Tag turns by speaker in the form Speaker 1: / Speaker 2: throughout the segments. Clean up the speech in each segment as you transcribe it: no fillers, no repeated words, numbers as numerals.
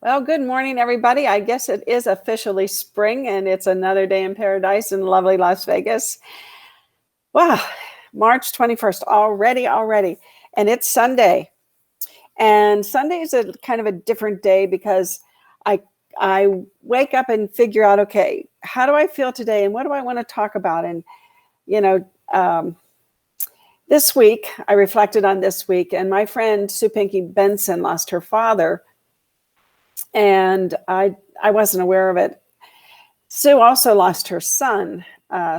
Speaker 1: Well, good morning, everybody. I guess it is officially spring, and it's another day in paradise in lovely Las Vegas. Wow, March 21st, already. And it's Sunday. And Sunday is a kind of a different day because I wake up and figure out, okay, how do I feel today? And what do I want to talk about? And, this week, I reflected on this week, and my friend Sue Pinky Benson lost her father. And I wasn't aware of it. Sue also lost her son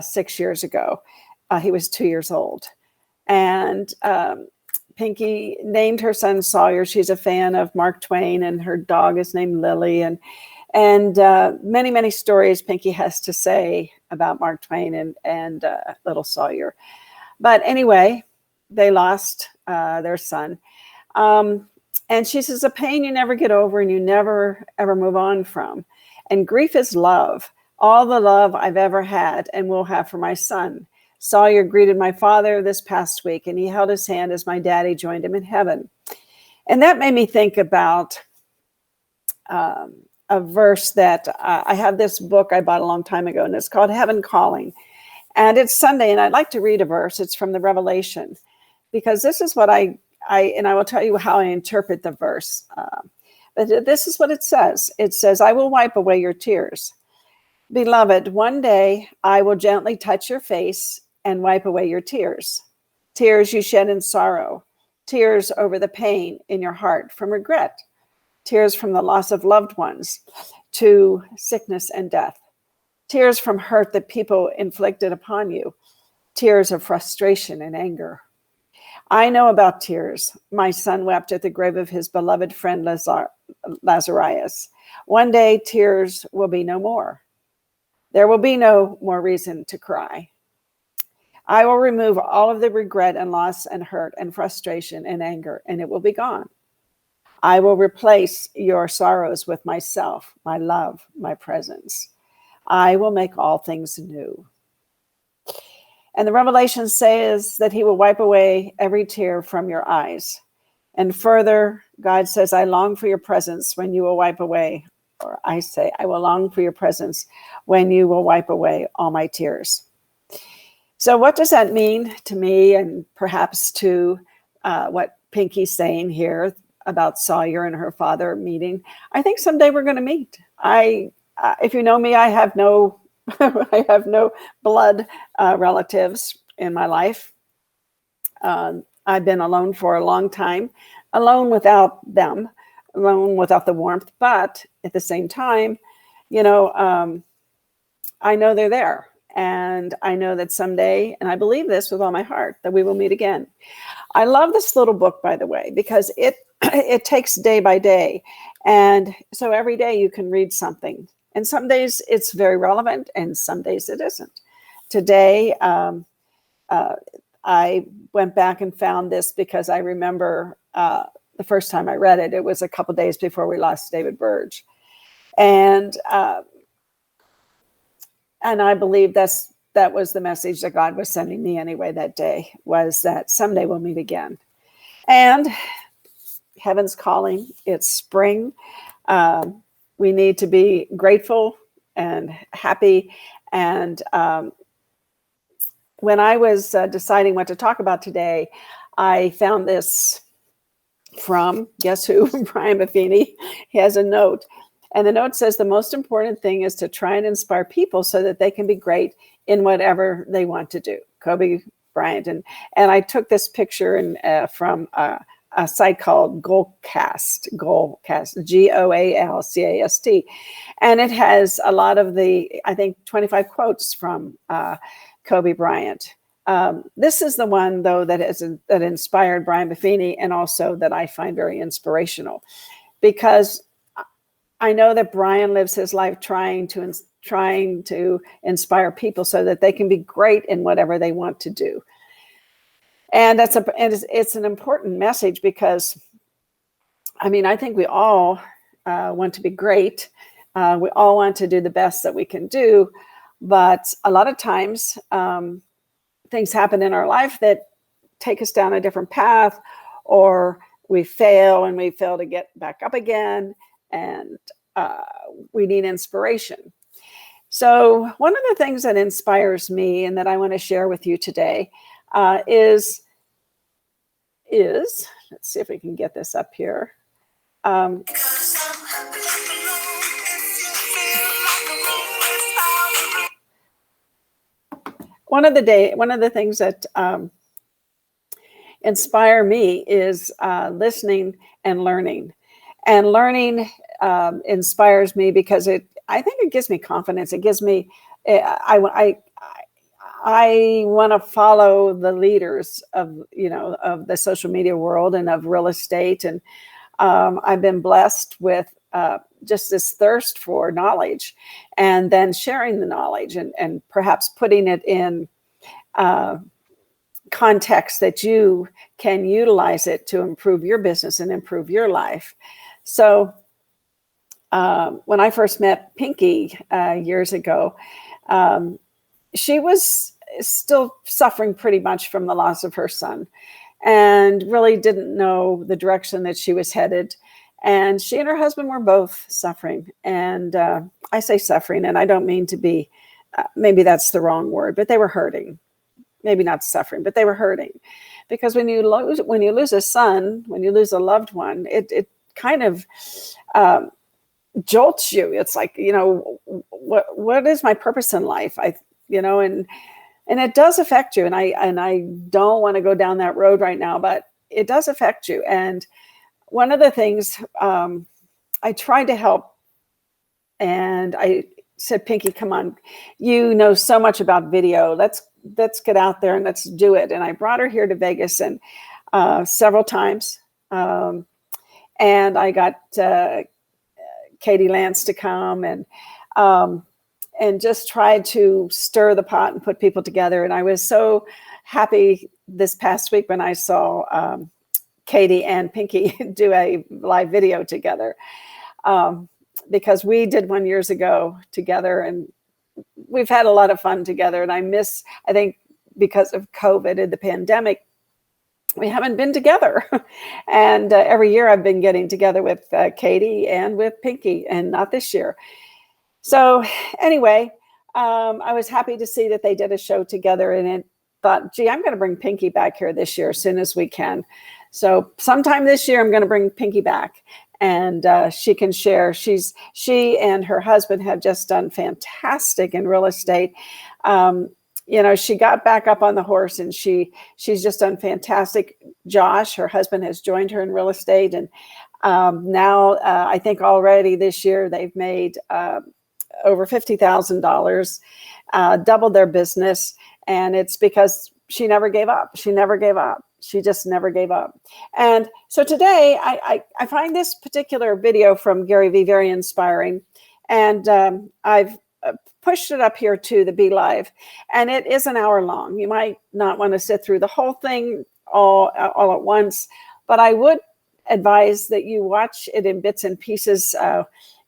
Speaker 1: 6 years ago. He was 2 years old. And Pinky named her son Sawyer. She's a fan of Mark Twain, and her dog is named Lily. And many, many stories Pinky has to say about Mark Twain and little Sawyer. But anyway, they lost their son. And she says, a pain you never get over and you never, ever move on from. And grief is love, all the love I've ever had and will have for my son. Sawyer greeted my father this past week, and he held his hand as my daddy joined him in heaven. And that made me think about a verse that I have this book I bought a long time ago, and it's called Heaven Calling. And it's Sunday, and I'd like to read a verse. It's from the Revelation, because this is what I will tell you how I interpret the verse. But this is what it says. It says, I will wipe away your tears. Beloved, one day I will gently touch your face and wipe away your tears. Tears you shed in sorrow. Tears over the pain in your heart from regret. Tears from the loss of loved ones to sickness and death. Tears from hurt that people inflicted upon you. Tears of frustration and anger. I know about tears. My son wept at the grave of his beloved friend Lazarus. One day, tears will be no more. There will be no more reason to cry. I will remove all of the regret and loss and hurt and frustration and anger, and it will be gone. I will replace your sorrows with myself, my love, my presence. I will make all things new. And the Revelation says that he will wipe away every tear from your eyes. And further, God says, I long for your presence when you will wipe away, or I say, I will long for your presence when you will wipe away all my tears. So what does that mean to me, and perhaps to what Pinky's saying here about Sawyer and her father meeting? I think someday we're going to meet. If you know me, I have no I have no blood relatives in my life. I've been alone for a long time, alone without them, alone without the warmth. But at the same time, I know they're there. And I know that someday, and I believe this with all my heart, that we will meet again. I love this little book, by the way, because it takes day by day. And so every day you can read something. And some days it's very relevant, and some days it isn't. Today, I went back and found this because I remember the first time I read it. It was a couple of days before we lost David Burge. And I believe that was the message that God was sending me anyway that day, was that someday we'll meet again. And heaven's calling. It's spring. We need to be grateful and happy. And when I was deciding what to talk about today, I found this from, guess who? Brian Buffini. He has a note. And the note says, the most important thing is to try and inspire people so that they can be great in whatever they want to do. Kobe Bryant. And I took this picture from a site called Goalcast, Goalcast, and it has a lot of the, I think, 25 quotes from Kobe Bryant. This is the one, though, that inspired Brian Buffini, and also that I find very inspirational, because I know that Brian lives his life trying to inspire people so that they can be great in whatever they want to do. And it's an important message, because, I mean, I think we all want to be great. We all want to do the best that we can do. But a lot of times things happen in our life that take us down a different path, or we fail and we fail to get back up again. and we need inspiration. So one of the things that inspires me and that I want to share with you today is let's see if we can get this up here. One of the things that inspire me is listening and learning. And learning inspires me because I think it gives me confidence. It gives me, I want to follow the leaders of the social media world and of real estate. And I've been blessed with just this thirst for knowledge, and then sharing the knowledge and perhaps putting it in context that you can utilize it to improve your business and improve your life. So when I first met Pinky years ago, she was still suffering pretty much from the loss of her son and really didn't know the direction that she was headed. And she and her husband were both suffering. And I say suffering, and I don't mean to be, maybe that's the wrong word, but they were hurting. Maybe not suffering, but they were hurting. Because when you lose a son, when you lose a loved one, it kind of jolts you. It's like, what is my purpose in life? And it does affect you. And I don't want to go down that road right now, but it does affect you. And one of the things I tried to help, and I said, Pinky, come on, you know so much about video. Let's get out there and let's do it. And I brought her here to Vegas and several times. And I got Katie Lance to come and just tried to stir the pot and put people together. And I was so happy this past week when I saw Katie and Pinky do a live video together, because we did one years ago together, and we've had a lot of fun together. And I think because of COVID and the pandemic, we haven't been together. And every year I've been getting together with Katie and with Pinky, and not this year. So anyway, I was happy to see that they did a show together, and I thought, gee, I'm going to bring Pinky back here this year as soon as we can. So sometime this year, I'm going to bring Pinky back, and she can share. She and her husband have just done fantastic in real estate. She got back up on the horse, and she's just done fantastic. Josh, her husband, has joined her in real estate, and now I think already this year they've made over $50,000, doubled their business, and it's because she never gave up. She never gave up. She just never gave up. And so today I find this particular video from Gary Vee very inspiring, and I've pushed it up here to the Be Live, and it is an hour long. You might not want to sit through the whole thing all at once, but I would advise that you watch it in bits and pieces,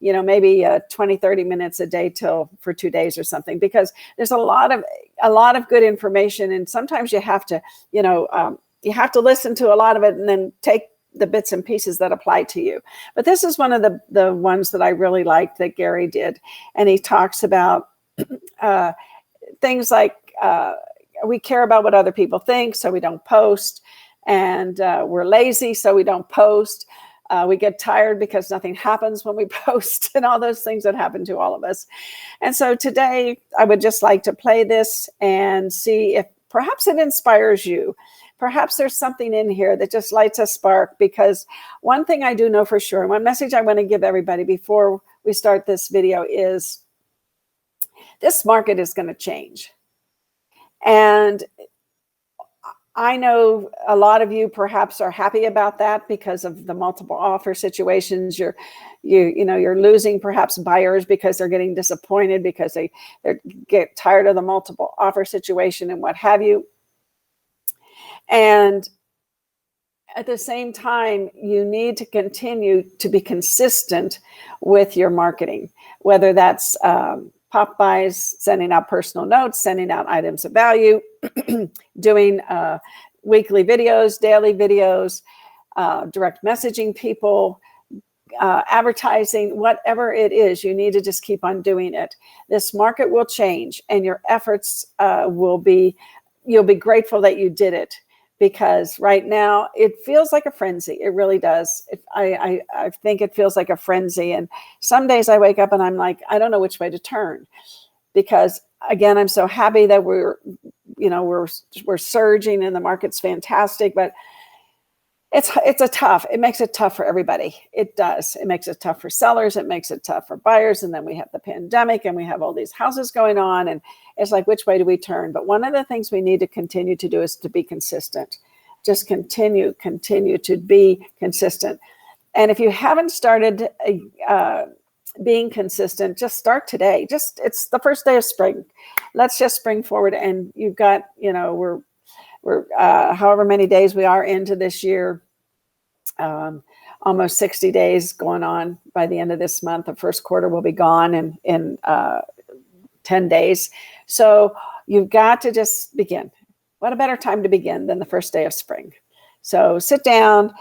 Speaker 1: maybe 20, 30 minutes a day for 2 days or something, because there's a lot of good information. And sometimes you have to, you have to listen to a lot of it and then take the bits and pieces that apply to you. But this is one of the ones that I really liked that Gary did. And he talks about things like we care about what other people think, so we don't post. And we're lazy, so we don't post. We get tired because nothing happens when we post, and all those things that happen to all of us. And so today I would just like to play this and see if perhaps it inspires you. Perhaps there's something in here that just lights a spark, because one thing I do know for sure, and one message I want to give everybody before we start this video is this market is going to change. And I know a lot of you perhaps are happy about that because of the multiple offer situations. You're losing perhaps buyers because they're getting disappointed because they get tired of the multiple offer situation and what have you. And at the same time, you need to continue to be consistent with your marketing, whether that's pop buys, sending out personal notes, sending out items of value, doing weekly videos, daily videos, direct messaging people, advertising, whatever it is, you need to just keep on doing it. This market will change, and your efforts you'll be grateful that you did it, because right now it feels like a frenzy. It really does. I think it feels like a frenzy. And some days I wake up and I'm like, I don't know which way to turn, because again, I'm so happy that we're surging and the market's fantastic, but it makes it tough for everybody. It does. It makes it tough for sellers. It makes it tough for buyers. And then we have the pandemic and we have all these houses going on, and it's like, which way do we turn? But one of the things we need to continue to do is to be consistent. Just continue to be consistent. And if you haven't started being consistent, just start today. It's the first day of spring. Let's just spring forward. And you've got, we're however many days we are into this year, almost 60 days going on by the end of this month. The first quarter will be gone in 10 days. So you've got to just begin. What a better time to begin than the first day of spring? So sit down,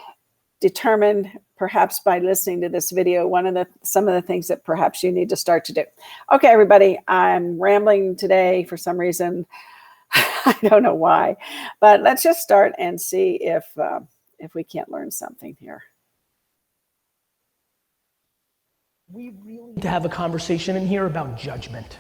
Speaker 1: determine, perhaps by listening to this video, some of the things that perhaps you need to start to do. Okay, everybody, I'm rambling today for some reason. I don't know why, but let's just start and see if we can't learn something here.
Speaker 2: We really need to have a conversation in here about judgment.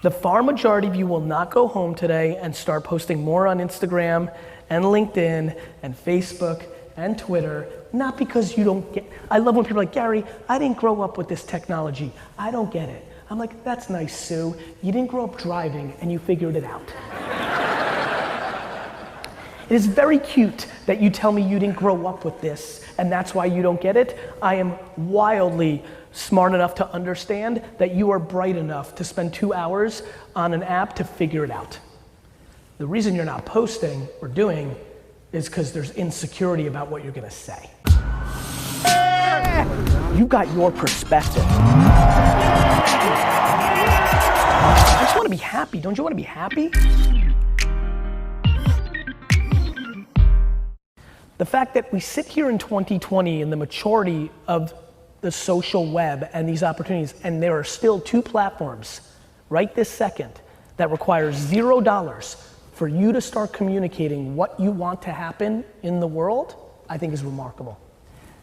Speaker 2: The far majority of you will not go home today and start posting more on Instagram and LinkedIn and Facebook and Twitter, not because you don't get, I love when people are like, Gary, I didn't grow up with this technology. I don't get it. I'm like, that's nice, Sue. You didn't grow up driving and you figured it out. It is very cute that you tell me you didn't grow up with this and that's why you don't get it. I am wildly smart enough to understand that you are bright enough to spend 2 hours on an app to figure it out. The reason you're not posting or doing is because there's insecurity about what you're gonna say. You got your perspective. I just wanna be happy. Don't you wanna be happy? The fact that we sit here in 2020 in the maturity of the social web and these opportunities, and there are still 2 platforms right this second that requires $0 for you to start communicating what you want to happen in the world, I think is remarkable.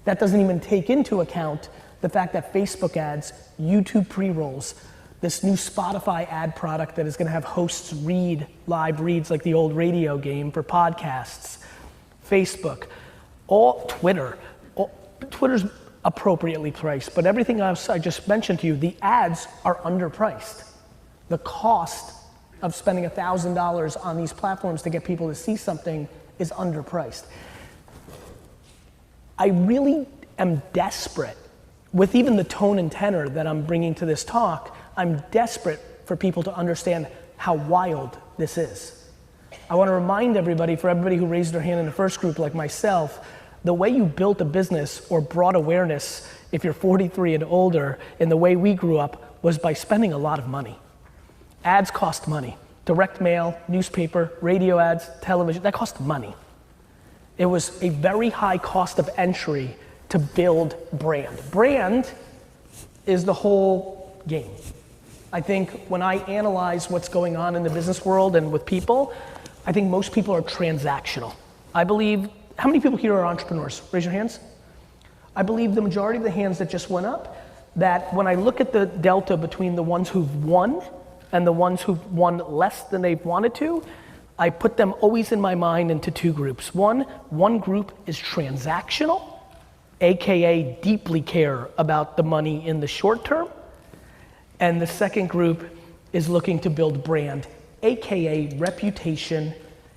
Speaker 2: That doesn't even take into account the fact that Facebook ads, YouTube pre-rolls, this new Spotify ad product that is gonna have hosts read live reads like the old radio game for podcasts, Facebook, Twitter's appropriately priced, but everything else I just mentioned to you, the ads are underpriced. The cost of spending $1,000 on these platforms to get people to see something is underpriced. I really am desperate, with even the tone and tenor that I'm bringing to this talk, I'm desperate for people to understand how wild this is. I want to remind everybody, for everybody who raised their hand in the first group like myself, the way you built a business or brought awareness, if you're 43 and older, in the way we grew up, was by spending a lot of money. Ads cost money. Direct mail, newspaper, radio ads, television, that cost money. It was a very high cost of entry to build brand. Brand is the whole game. I think when I analyze what's going on in the business world and with people, I think most people are transactional. I believe, how many people here are entrepreneurs? Raise your hands. I believe the majority of the hands that just went up, that when I look at the delta between the ones who've won and the ones who've won less than they've wanted to, I put them always in my mind into 2 groups. One group is transactional, AKA deeply care about the money in the short term. And the second group is looking to build brand, AKA reputation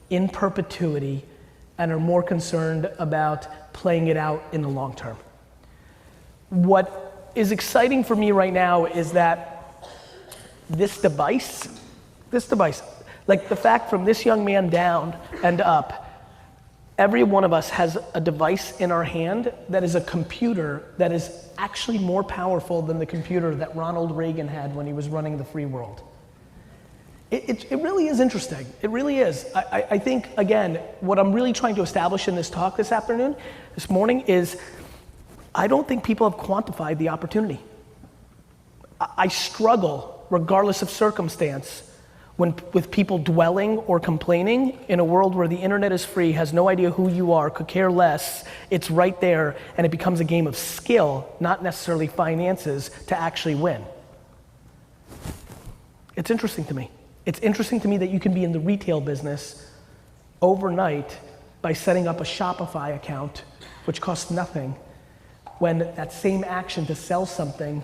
Speaker 2: in perpetuity, and are more concerned about playing it out in the long term. What is exciting for me right now is that this device, like the fact from this young man down and up, every one of us has a device in our hand that is a computer that is actually more powerful than the computer that Ronald Reagan had when he was running the free world. It really is interesting. It really is. I think, again, what I'm really trying to establish in this talk this morning, is I don't think people have quantified the opportunity. I struggle, regardless of circumstance, with people dwelling or complaining in a world where the internet is free, has no idea who you are, could care less, it's right there, and it becomes a game of skill, not necessarily finances, to actually win. It's interesting to me. It's interesting to me that you can be in the retail business overnight by setting up a Shopify account, which costs nothing, when that same action to sell something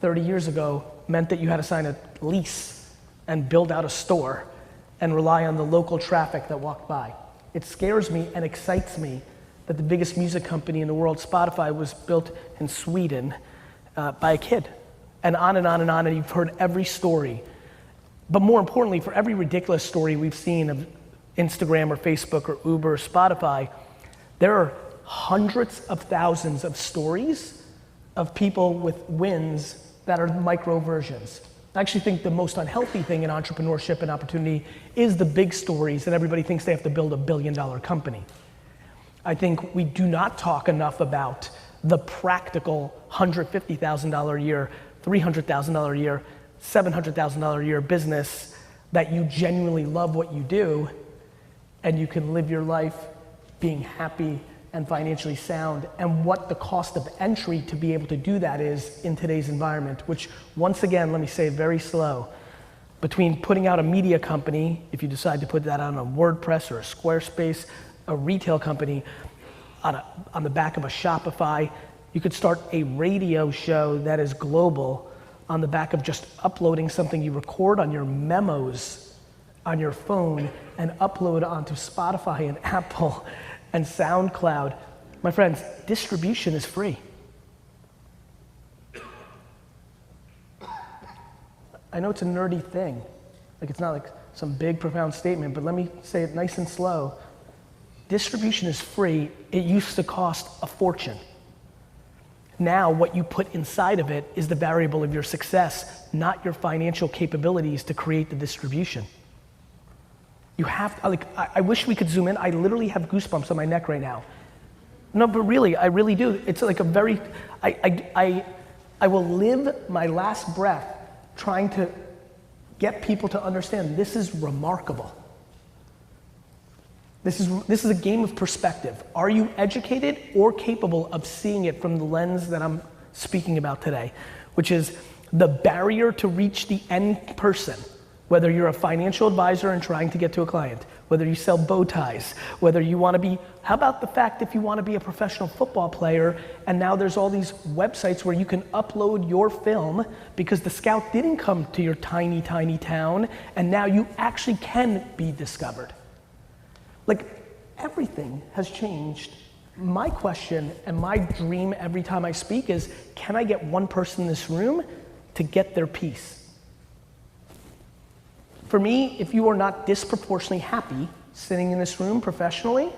Speaker 2: 30 years ago meant that you had to sign a lease and build out a store and rely on the local traffic that walked by. It scares me and excites me that the biggest music company in the world, Spotify, was built in Sweden by a kid. And on and on and on, and you've heard every story. But more importantly, for every ridiculous story we've seen of Instagram or Facebook or Uber or Spotify, there are hundreds of thousands of stories of people with wins that are micro versions. I actually think the most unhealthy thing in entrepreneurship and opportunity is the big stories that everybody thinks they have to build $1 billion company. I think we do not talk enough about the practical $150,000 a year, $300,000 a year, $700,000 a year business that you genuinely love what you do and you can live your life being happy and financially sound, and what the cost of entry to be able to do that is in today's environment, which once again, let me say it very slow, between putting out a media company, if you decide to put that on a WordPress or a Squarespace, a retail company, on the back of a Shopify, you could start a radio show that is global on the back of just uploading something you record on your memos on your phone and upload onto Spotify and Apple and SoundCloud. My friends, distribution is free. I know it's a nerdy thing. Like, it's not like some big profound statement, but let me say it nice and slow. Distribution is free. It used to cost a fortune. Now what you put inside of it is the variable of your success, not your financial capabilities to create the distribution. You have to, like, I wish we could zoom in. I literally have goosebumps on my neck right now. No, but really, I really do. It's like a very, I will live my last breath trying to get people to understand this is remarkable. This is a game of perspective. Are you educated or capable of seeing it from the lens that I'm speaking about today, which is the barrier to reach the end person? Whether you're a financial advisor and trying to get to a client, whether you sell bow ties, whether you want to be, how about the fact if you want to be a professional football player and now there's all these websites where you can upload your film because the scout didn't come to your tiny, tiny town and now you actually can be discovered. Like, everything has changed. My question and my dream every time I speak is, can I get one person in this room to get their piece? For me, if you are not disproportionately happy sitting in this room professionally,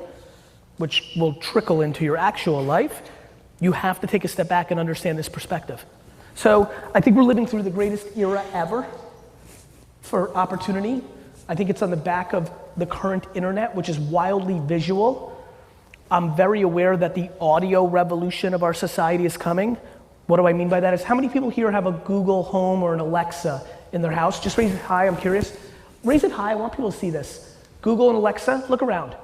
Speaker 2: which will trickle into your actual life, you have to take a step back and understand this perspective. So I think we're living through the greatest era ever for opportunity. I think it's on the back of the current internet, which is wildly visual. I'm very aware that the audio revolution of our society is coming. What do I mean by that is, how many people here have a Google Home or an Alexa in their house? Just raise it high, I'm curious. Raise it high, I want people to see this. Google and Alexa, look around.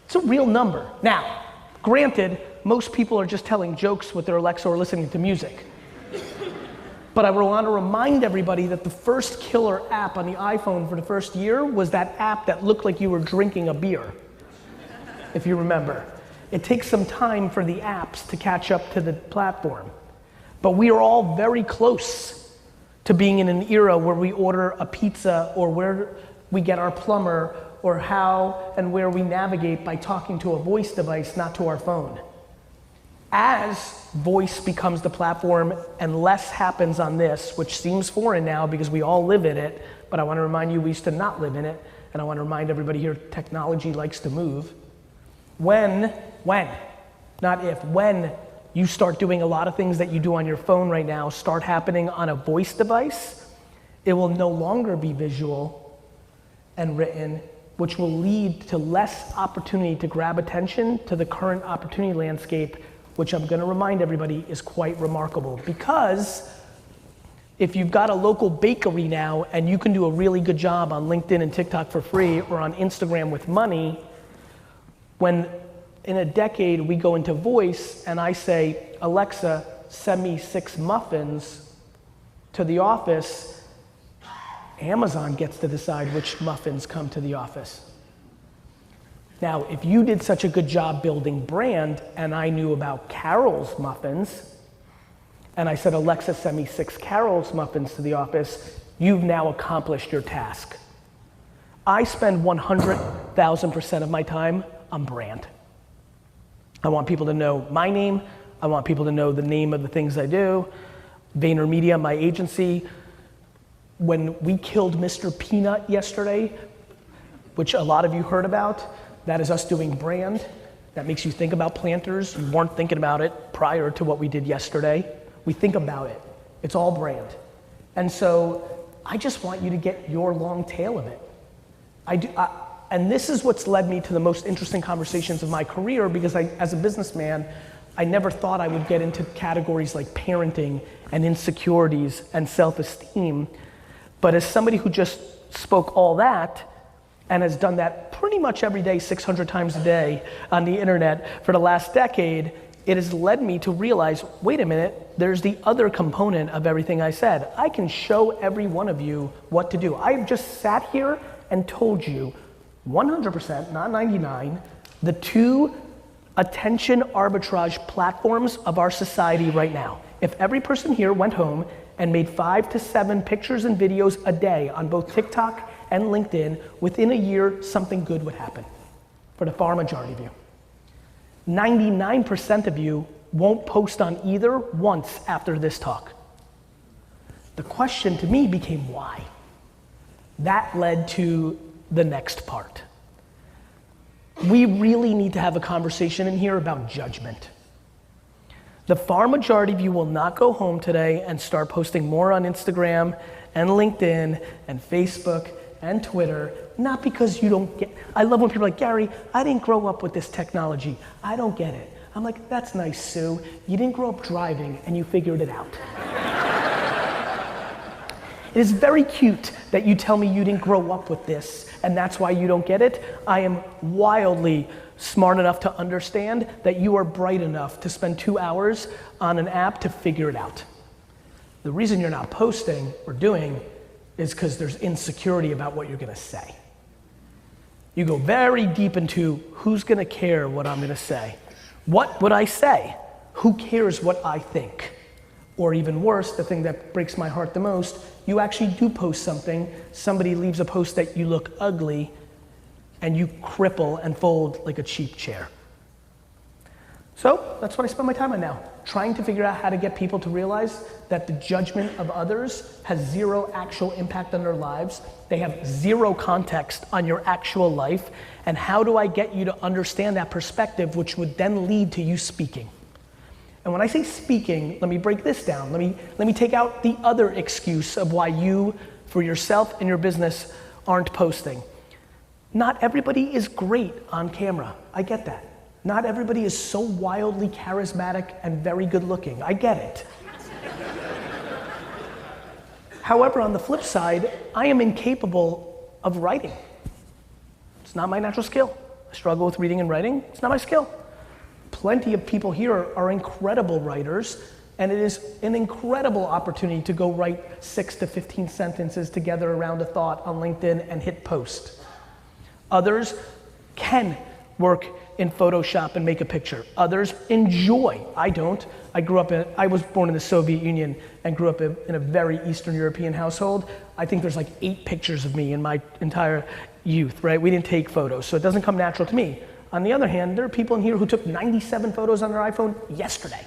Speaker 2: It's a real number. Now, granted, most people are just telling jokes with their Alexa or listening to music. But I want to remind everybody that the first killer app on the iPhone for the first year was that app that looked like you were drinking a beer, if you remember. It takes some time for the apps to catch up to the platform. But we are all very close to being in an era where we order a pizza or where we get our plumber or how and where we navigate by talking to a voice device, not to our phone. As voice becomes the platform and less happens on this, which seems foreign now because we all live in it, but I want to remind you we used to not live in it, and I want to remind everybody here technology likes to move. When, not if, when you start doing a lot of things that you do on your phone right now start happening on a voice device, it will no longer be visual and written, which will lead to less opportunity to grab attention to the current opportunity landscape which I'm gonna remind everybody is quite remarkable, because if you've got a local bakery now and you can do a really good job on LinkedIn and TikTok for free or on Instagram with money, when in a decade we go into voice and I say, Alexa, send me 6 muffins to the office, Amazon gets to decide which muffins come to the office. Now, if you did such a good job building brand and I knew about Carol's muffins, and I said, Alexa, send me 6 Carol's muffins to the office, you've now accomplished your task. I spend 100,000% of my time on brand. I want people to know my name. I want people to know the name of the things I do. VaynerMedia, my agency. When we killed Mr. Peanut yesterday, which a lot of you heard about, that is us doing brand. That makes you think about Planters. You weren't thinking about it prior to what we did yesterday. We think about it. It's all brand. And so I just want you to get your long tail of it. And this is what's led me to the most interesting conversations of my career, because as a businessman, I never thought I would get into categories like parenting and insecurities and self-esteem. But as somebody who just spoke all that and has done that pretty much every day, 600 times a day on the internet for the last decade, it has led me to realize, wait a minute, there's the other component of everything I said. I can show every one of you what to do. I've just sat here and told you 100%, not 99, the 2 attention arbitrage platforms of our society right now. If every person here went home and made 5 to 7 pictures and videos a day on both TikTok and LinkedIn, within a year, something good would happen for the far majority of you. 99% of you won't post on either once after this talk. The question to me became why? That led to the next part. We really need to have a conversation in here about judgment. The far majority of you will not go home today and start posting more on Instagram and LinkedIn and Facebook and Twitter, not because you don't get, I love when people are like, Gary, I didn't grow up with this technology. I don't get it. I'm like, that's nice, Sue. You didn't grow up driving and you figured it out. It is very cute that you tell me you didn't grow up with this and that's why you don't get it. I am wildly smart enough to understand that you are bright enough to spend 2 hours on an app to figure it out. The reason you're not posting or doing is because there's insecurity about what you're gonna say. You go very deep into who's gonna care what I'm gonna say. What would I say? Who cares what I think? Or even worse, the thing that breaks my heart the most, you actually do post something, somebody leaves a post that you look ugly, and you cripple and fold like a cheap chair. So that's what I spend my time on now, trying to figure out how to get people to realize that the judgment of others has 0 actual impact on their lives. They have 0 context on your actual life. And how do I get you to understand that perspective, which would then lead to you speaking? And when I say speaking, let me break this down. Let me take out the other excuse of why you, for yourself and your business, aren't posting. Not everybody is great on camera. I get that. Not everybody is so wildly charismatic and very good looking. I get it. However, on the flip side, I am incapable of writing. It's not my natural skill. I struggle with reading and writing. It's not my skill. Plenty of people here are incredible writers, and it is an incredible opportunity to go write 6 to 15 sentences together around a thought on LinkedIn and hit post. Others can work in Photoshop and make a picture. Others enjoy. I don't. I was born in the Soviet Union and grew up in a very Eastern European household. I think there's like 8 pictures of me in my entire youth, right? We didn't take photos, so it doesn't come natural to me. On the other hand, there are people in here who took 97 photos on their iPhone yesterday.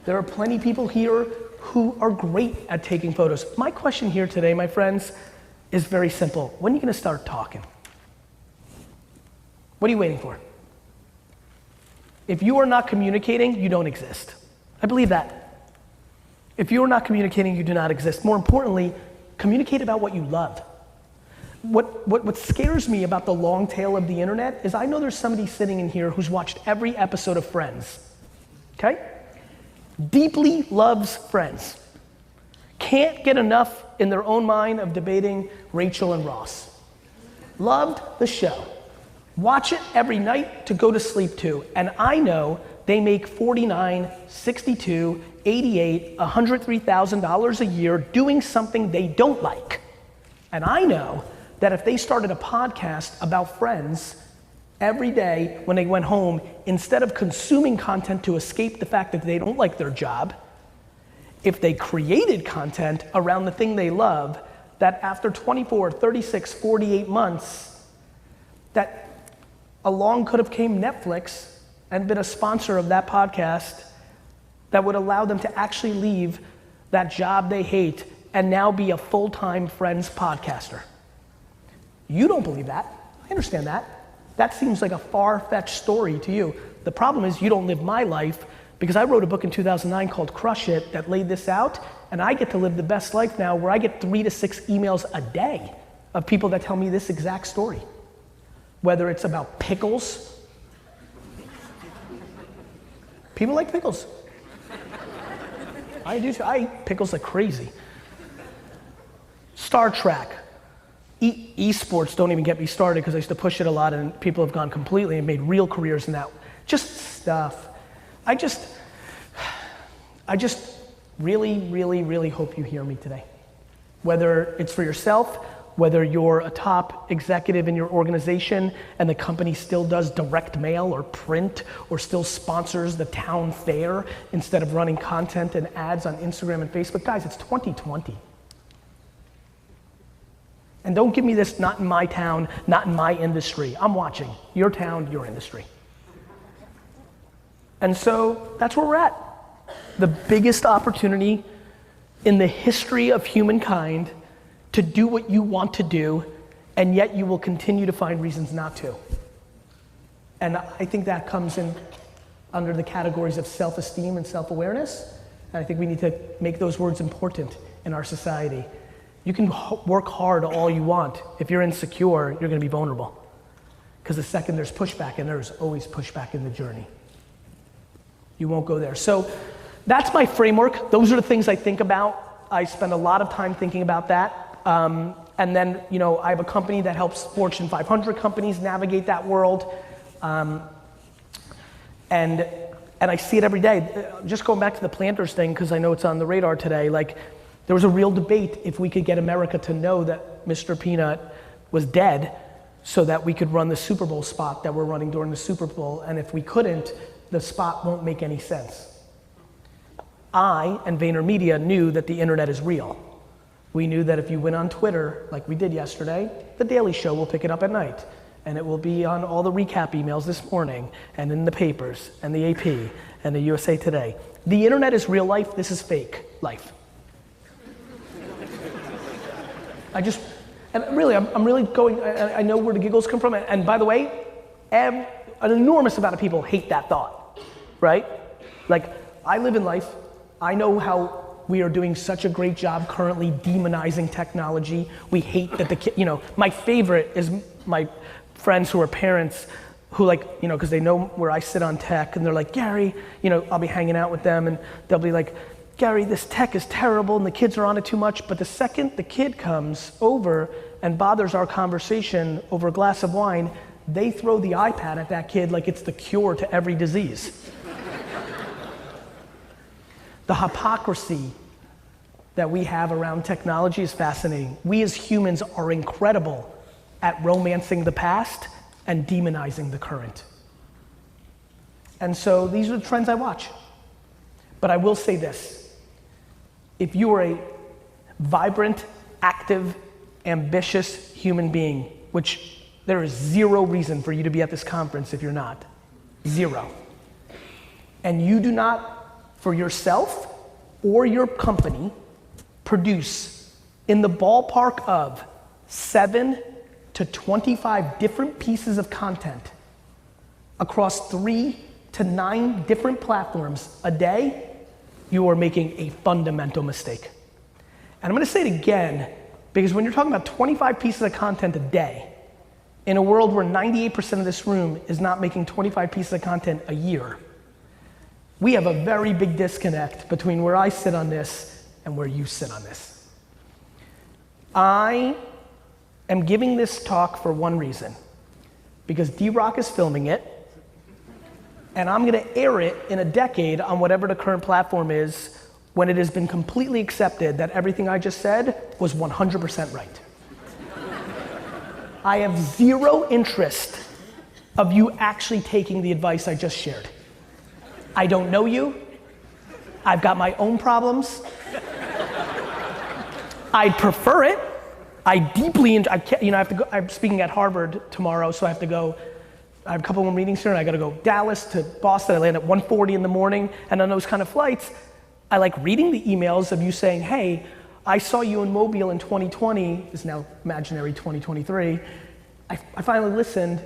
Speaker 2: There are plenty of people here who are great at taking photos. My question here today, my friends, is very simple. When are you gonna start talking? What are you waiting for? If you are not communicating, you don't exist. I believe that. If you are not communicating, you do not exist. More importantly, communicate about what you love. What scares me about the long tail of the internet is I know there's somebody sitting in here who's watched every episode of Friends, okay? Deeply loves Friends. Can't get enough in their own mind of debating Rachel and Ross. Loved the show. Watch it every night to go to sleep to. And I know they make $49, $62, $88, $103,000 a year doing something they don't like. And I know that if they started a podcast about Friends every day when they went home, instead of consuming content to escape the fact that they don't like their job, if they created content around the thing they love, that after 24, 36, 48 months, that along could have came Netflix and been a sponsor of that podcast that would allow them to actually leave that job they hate and now be a full-time Friends podcaster. You don't believe that. I understand that. That seems like a far-fetched story to you. The problem is you don't live my life, because I wrote a book in 2009 called Crush It that laid this out, and I get to live the best life now where I get 3 to 6 emails a day of people that tell me this exact story. Whether it's about pickles. People like pickles. I do too. I eat pickles like crazy. Star Trek. Esports don't even get me started because I used to push it a lot and people have gone completely and made real careers in that. Just stuff. I just really hope you hear me today. Whether it's for yourself, whether you're a top executive in your organization and the company still does direct mail or print or still sponsors the town fair instead of running content and ads on Instagram and Facebook. Guys, it's 2020. And don't give me this, not in my town, not in my industry. I'm watching. Your town, your industry. And so that's where we're at. The biggest opportunity in the history of humankind to do what you want to do, and yet you will continue to find reasons not to. And I think that comes in under the categories of self-esteem and self-awareness. And I think we need to make those words important in our society. You can work hard all you want. If you're insecure, you're gonna be vulnerable. Because the second there's pushback, and there's always pushback in the journey, you won't go there. So that's my framework. Those are the things I think about. I spend a lot of time thinking about that. And then, I have a company that helps Fortune 500 companies navigate that world. And I see it every day. Just going back to the planters thing, because I know it's on the radar today, there was a real debate if we could get America to know that Mr. Peanut was dead so that we could run the Super Bowl spot that we're running during the Super Bowl. And if we couldn't, the spot won't make any sense. I and VaynerMedia knew that the internet is real. We knew that if you went on Twitter, like we did yesterday, The Daily Show will pick it up at night. And it will be on all the recap emails this morning, and in the papers, and the AP, and the USA Today. The internet is real life, this is fake life. I'm really going, I know where the giggles come from, and by the way, an enormous amount of people hate that thought, right? I live in life, I know how we are doing such a great job currently demonizing technology. We hate that my favorite is my friends who are parents who because they know where I sit on tech, and they're like, Gary, I'll be hanging out with them and they'll be like, Gary, this tech is terrible and the kids are on it too much. But the second the kid comes over and bothers our conversation over a glass of wine, they throw the iPad at that kid like it's the cure to every disease. The hypocrisy that we have around technology is fascinating. We as humans are incredible at romancing the past and demonizing the current. And so these are the trends I watch. But I will say this. If you are a vibrant, active, ambitious human being, which there is zero reason for you to be at this conference if you're not, zero. And you do not, for yourself or your company, produce in the ballpark of 7 to 25 different pieces of content across 3 to 9 different platforms a day, you are making a fundamental mistake. And I'm gonna say it again, Because when you're talking about 25 pieces of content a day, in a world where 98% of this room is not making 25 pieces of content a year, we have a very big disconnect between where I sit on this and where you sit on this. I am giving this talk for one reason, because D-Rock is filming it, and I'm gonna air it in a decade on whatever the current platform is, when it has been completely accepted that everything I just said was 100% right. I have zero interest of you actually taking the advice I just shared. I don't know you. I've got my own problems. I'd prefer it. I have to go, I'm speaking at Harvard tomorrow, so I have to go, I have a couple more meetings here, and I gotta go Dallas to Boston. I land at 1:40 in the morning, and on those kind of flights, I like reading the emails of you saying, hey, I saw you in Mobile in 2020, it's now imaginary 2023. I finally listened.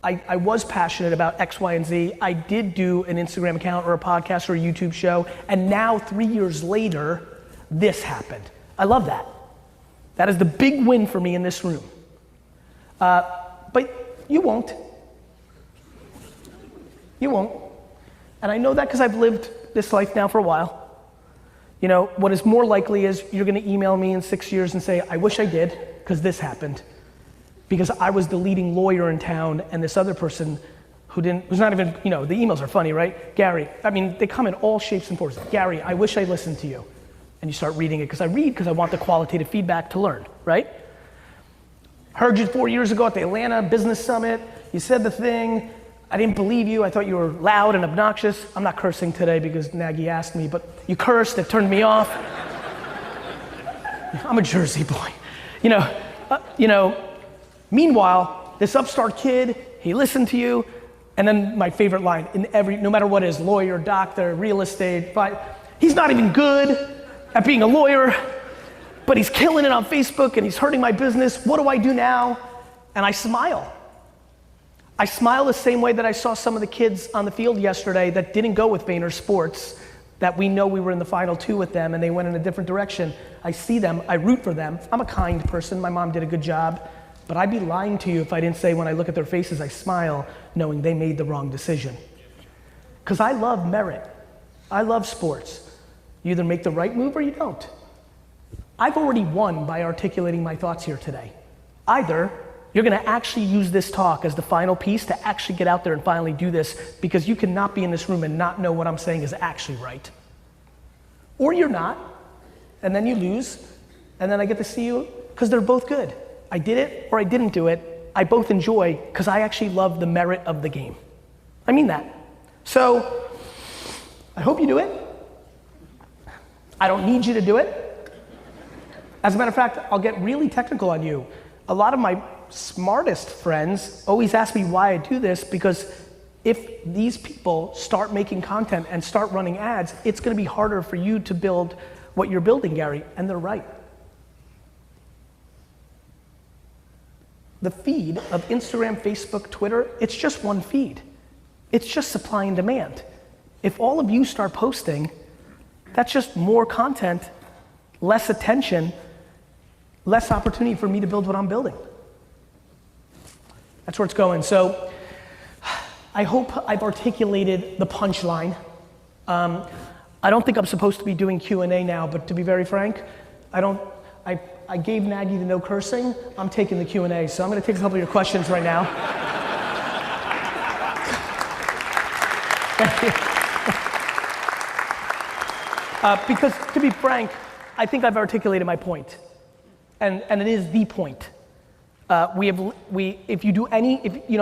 Speaker 2: I was passionate about X, Y, and Z. I did do an Instagram account or a podcast or a YouTube show, and now 3 years later, this happened. I love that. That is the big win for me in this room. But you won't. You won't. And I know that because I've lived this life now for a while. You know, what is more likely is you're gonna email me in 6 years and say, I wish I did, because this happened. Because I was the leading lawyer in town, and this other person who's not even, you know, the emails are funny, right? Gary, I mean, they come in all shapes and forms. Gary, I wish I listened to you. And you start reading it, because I want the qualitative feedback to learn, right? Heard you 4 years ago at the Atlanta Business Summit. You said the thing. I didn't believe you. I thought you were loud and obnoxious. I'm not cursing today because Nagy asked me, but you cursed. It turned me off. I'm a Jersey boy. Meanwhile, this upstart kid, he listened to you, and then my favorite line, no matter what it is, lawyer, doctor, real estate, he's not even good at being a lawyer, but he's killing it on Facebook and he's hurting my business. What do I do now? And I smile. I smile the same way that I saw some of the kids on the field yesterday that didn't go with Vayner Sports, that we know we were in the final two with them and they went in a different direction. I see them, I root for them. I'm a kind person, my mom did a good job, but I'd be lying to you if I didn't say when I look at their faces, I smile knowing they made the wrong decision. Because I love merit, I love sports. You either make the right move or you don't. I've already won by articulating my thoughts here today. Either you're gonna actually use this talk as the final piece to actually get out there and finally do this, because you cannot be in this room and not know what I'm saying is actually right. Or you're not, and then you lose, and then I get to see you, because they're both good. I did it or I didn't do it. I both enjoy, because I actually love the merit of the game. I mean that. So, I hope you do it. I don't need you to do it. As a matter of fact, I'll get really technical on you. A lot of my smartest friends always ask me why I do this, because if these people start making content and start running ads, it's gonna be harder for you to build what you're building, Gary, and they're right. The feed of Instagram, Facebook, Twitter, it's just one feed. It's just supply and demand. If all of you start posting, that's just more content, less attention, less opportunity for me to build what I'm building. That's where it's going. So I hope I've articulated the punchline. I don't think I'm supposed to be doing Q&A now, but to be very frank, I gave Nagy the no cursing. I'm taking the Q&A, so I'm gonna take a couple of your questions right now. Thank you. Because to be frank, I think I've articulated my point. And it is the point. I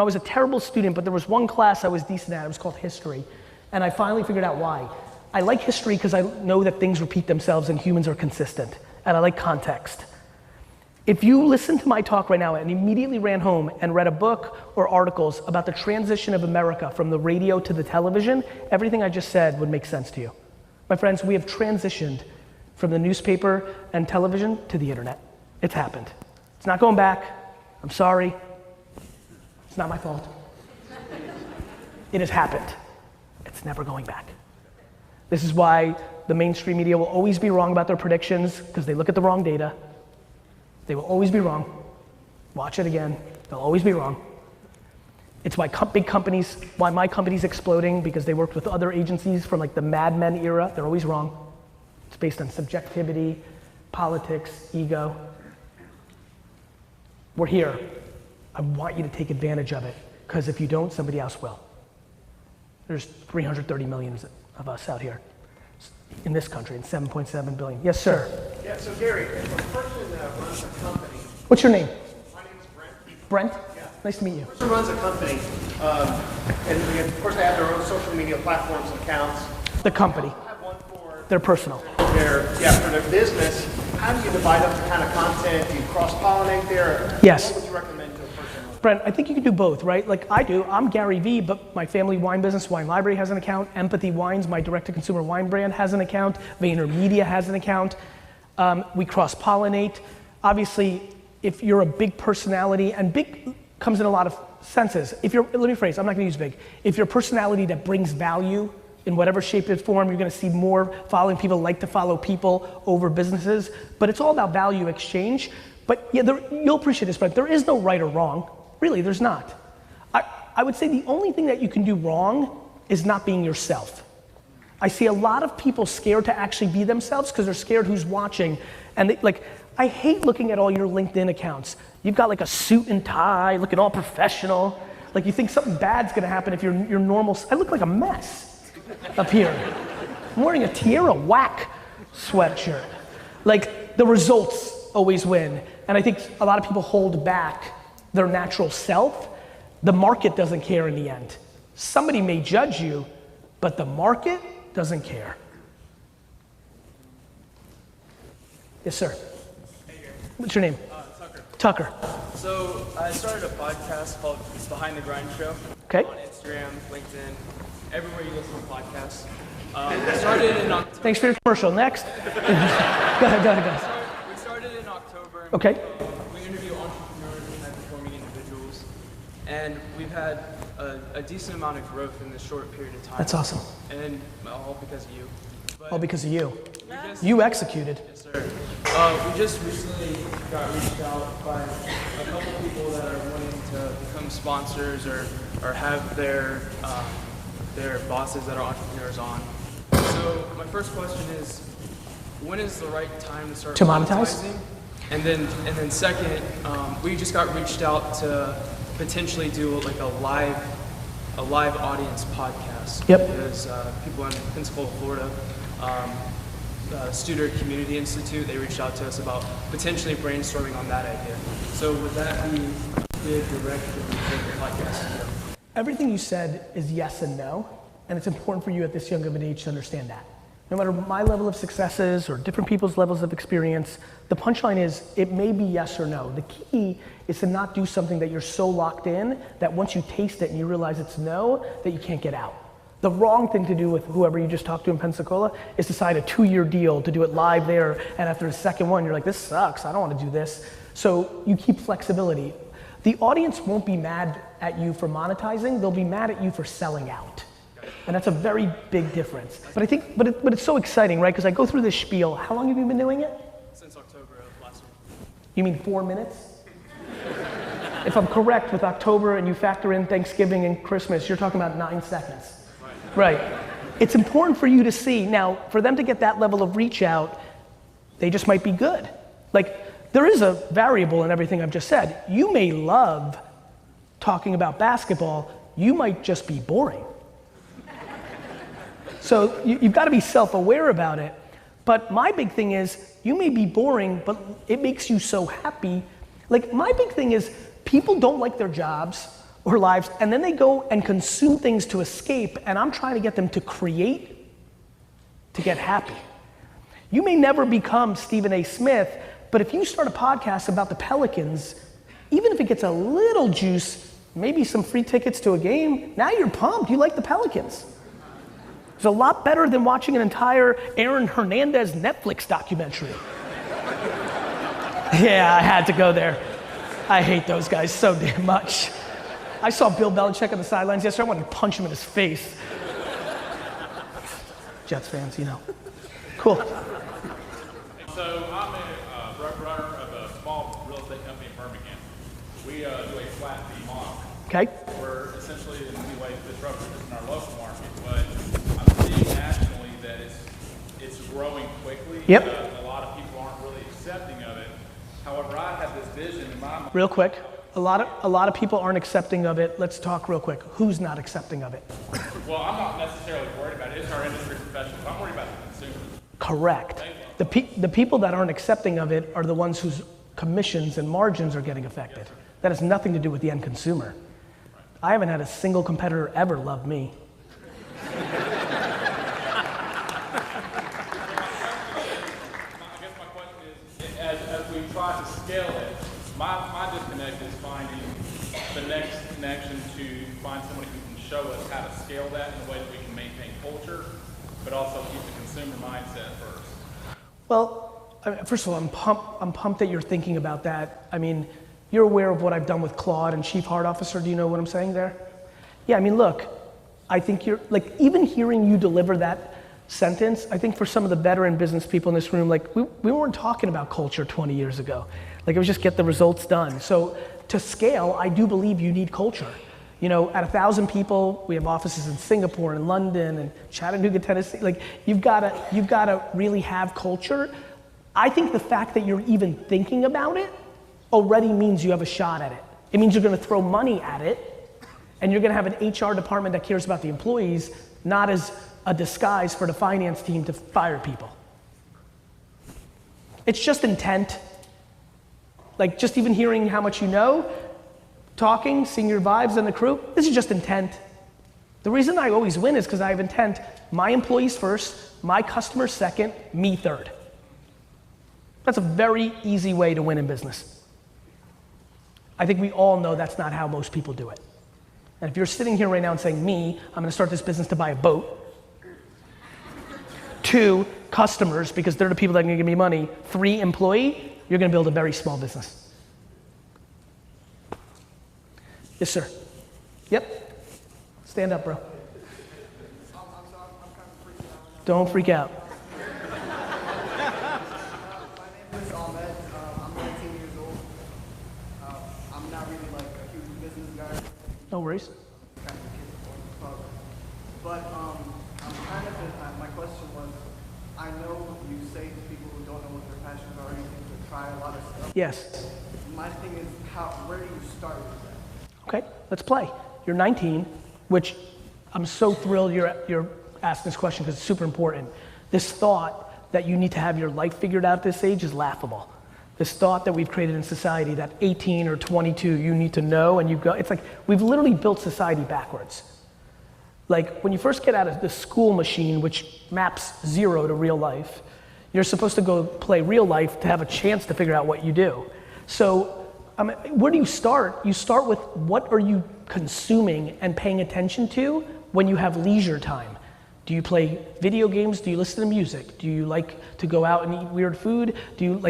Speaker 2: was a terrible student, but there was one class I was decent at, it was called history. And I finally figured out why. I like history because I know that things repeat themselves and humans are consistent. And I like context. If you listen to my talk right now and immediately ran home and read a book or articles about the transition of America from the radio to the television, everything I just said would make sense to you. My friends, we have transitioned from the newspaper and television to the internet. It's happened. It's not going back. I'm sorry. It's not my fault. It has happened. It's never going back. This is why the mainstream media will always be wrong about their predictions, because they look at the wrong data. They will always be wrong. Watch it again. They'll always be wrong. It's why big companies, why my company's exploding, because they worked with other agencies from like the Mad Men era. They're always wrong. It's based on subjectivity, politics, ego. We're here. I want you to take advantage of it, because if you don't, somebody else will. There's 330 million of us out here in this country, and 7.7 billion. Yes, sir.
Speaker 3: Yeah, so Gary, if a person runs a company.
Speaker 2: What's your name?
Speaker 3: My name's Brent.
Speaker 2: Brent?
Speaker 3: Yeah.
Speaker 2: Nice to meet you.
Speaker 3: A person runs a company, and of course they have their own social media platforms and accounts.
Speaker 2: The company.
Speaker 3: I have one for
Speaker 2: They're personal.
Speaker 3: for their business. How do you divide up the kind of content? Do you cross-pollinate there?
Speaker 2: Yes.
Speaker 3: What would you recommend to a person?
Speaker 2: Brent, I think you can do both, right? Like I do, I'm Gary Vee, but my family wine business, Wine Library, has an account. Empathy Wines, my direct-to-consumer wine brand, has an account. VaynerMedia has an account. We cross-pollinate. Obviously, if you're a big personality, and big comes in a lot of senses. Let me rephrase, I'm not gonna use big. If you're a personality that brings value in whatever shape or form, you're gonna see more following. People like to follow people over businesses, but it's all about value exchange. But yeah, you'll appreciate this, but there is no right or wrong. Really, there's not. I would say the only thing that you can do wrong is not being yourself. I see a lot of people scared to actually be themselves because they're scared who's watching. And I hate looking at all your LinkedIn accounts. You've got like a suit and tie, looking all professional. Like you think something bad's gonna happen if you're normal. I look like a mess up here. I'm wearing a Tierra Whack sweatshirt. Like the results always win. And I think a lot of people hold back their natural self. The market doesn't care in the end. Somebody may judge you, but the market doesn't care. Yes, sir.
Speaker 4: Hey, Gary.
Speaker 2: What's your name?
Speaker 4: Tucker.
Speaker 2: Tucker.
Speaker 4: So I started a podcast called Behind the Grind Show.
Speaker 2: Okay.
Speaker 4: On Instagram, LinkedIn, everywhere you listen to podcasts. We started in October.
Speaker 2: Thanks for your commercial. Next. Go ahead, guys.
Speaker 4: We started in October.
Speaker 2: Okay.
Speaker 4: We interview entrepreneurs and high-performing individuals, and we've had a decent amount of growth in this short period of time.
Speaker 2: That's awesome.
Speaker 4: And all because of you. But
Speaker 2: All because of you.
Speaker 4: we just-
Speaker 2: You executed.
Speaker 4: Yes, sir. We just recently got reached out by a couple people that are wanting to become sponsors or have their bosses that are entrepreneurs on. So my first question is, when is the right time to start
Speaker 2: To monetize?
Speaker 4: monetizing? And then second, we just got reached out to potentially do like a live audience podcast.
Speaker 2: Yep.
Speaker 4: There's people in Pensacola, Florida, Studer Community Institute. They reached out to us about potentially brainstorming on that idea. So would that be the direction you take the podcast to go?
Speaker 2: Everything you said is yes and no, and it's important for you at this young of an age to understand that. No matter my level of successes or different people's levels of experience, the punchline is it may be yes or no. The key is to not do something that you're so locked in that once you taste it and you realize it's no, that you can't get out. The wrong thing to do with whoever you just talked to in Pensacola is to sign a 2-year deal to do it live there, and after the second one, you're like, this sucks, I don't want to do this. So you keep flexibility. The audience won't be mad at you for monetizing, they'll be mad at you for selling out. And that's a very big difference. But I think, but it's so exciting, right? Because I go through this spiel. How long have you been doing it?
Speaker 4: Since October of last year.
Speaker 2: You mean 4 minutes? If I'm correct with October and you factor in Thanksgiving and Christmas, you're talking about 9 seconds. Right. It's important for you to see. Now, for them to get that level of reach out, they just might be good. Like, there is a variable in everything I've just said. You may love talking about basketball, you might just be boring. So you've got to be self-aware about it. But my big thing is, you may be boring, but it makes you so happy. Like, my big thing is, people don't like their jobs or lives, and then they go and consume things to escape, and I'm trying to get them to create to get happy. You may never become Stephen A. Smith, but if you start a podcast about the Pelicans, even if it gets a little juice, maybe some free tickets to a game, now you're pumped, you like the Pelicans. It's a lot better than watching an entire Aaron Hernandez Netflix documentary. Yeah, I had to go there. I hate those guys so damn much. I saw Bill Belichick on the sidelines yesterday. I wanted to punch him in his face. Jets fans, you know. Cool.
Speaker 5: So I'm a rep runner of a small We do a flat fee model.
Speaker 2: Okay.
Speaker 5: We're essentially in many ways disruptive in our local market, but I'm seeing nationally that it's growing quickly.
Speaker 2: Yep.
Speaker 5: A lot of people aren't really accepting of it. However, I have this vision in my mind.
Speaker 2: Real quick, a lot of people aren't accepting of it. Let's talk real quick. Who's not accepting of it?
Speaker 5: Well, I'm not necessarily worried about it. It's our industry professionals. I'm worried about the consumers.
Speaker 2: Correct. The people that aren't accepting of it are the ones whose commissions and margins are getting affected. That has nothing to do with the end consumer. I haven't had a single competitor ever love me.
Speaker 5: I guess my question is, as we try to scale it, my disconnect is finding the next connection to find somebody who can show us how to scale that in a way that we can maintain culture, but also keep the consumer mindset first.
Speaker 2: Well, first of all, I'm pumped that you're thinking about that. I mean, you're aware of what I've done with Claude and Chief Heart Officer. Do you know what I'm saying there? Yeah, I mean, look, I think you're, like, even hearing you deliver that sentence, I think for some of the veteran business people in this room, like, we weren't talking about culture 20 years ago. Like, it was just get the results done. So to scale, I do believe you need culture. You know, at 1,000 people, we have offices in Singapore and London and Chattanooga, Tennessee. Like, you've gotta really have culture. I think the fact that you're even thinking about it already means you have a shot at it. It means you're gonna throw money at it, and you're gonna have an HR department that cares about the employees, not as a disguise for the finance team to fire people. It's just intent. Like, just even hearing how much you know, talking, seeing your vibes in the crew, this is just intent. The reason I always win is because I have intent. My employees first, my customers second, me third. That's a very easy way to win in business. I think we all know that's not how most people do it. And if you're sitting here right now and saying, me, I'm gonna start this business to buy a boat. 2, customers, because they're the people that are gonna give me money. 3, employee, you're gonna build a very small business. Yes, sir. Yep. Stand up, bro. Don't freak out. No worries.
Speaker 3: But my question was, I know you say to people who don't know what their passions are or anything to try a lot of stuff.
Speaker 2: Yes.
Speaker 3: My thing is, where do you start with that?
Speaker 2: Okay, let's play. You're 19, which I'm so thrilled you're asking this question because it's super important. This thought that you need to have your life figured out at this age is laughable. This thought that we've created in society that 18 or 22 you need to know and you go, it's like we've literally built society backwards. Like when you first get out of the school machine, which maps 0 to real life, you're supposed to go play real life to have a chance to figure out what you do. So where do you start? You start with what are you consuming and paying attention to when you have leisure time? Do you play video games? Do you listen to music? Do you like to go out and eat weird food?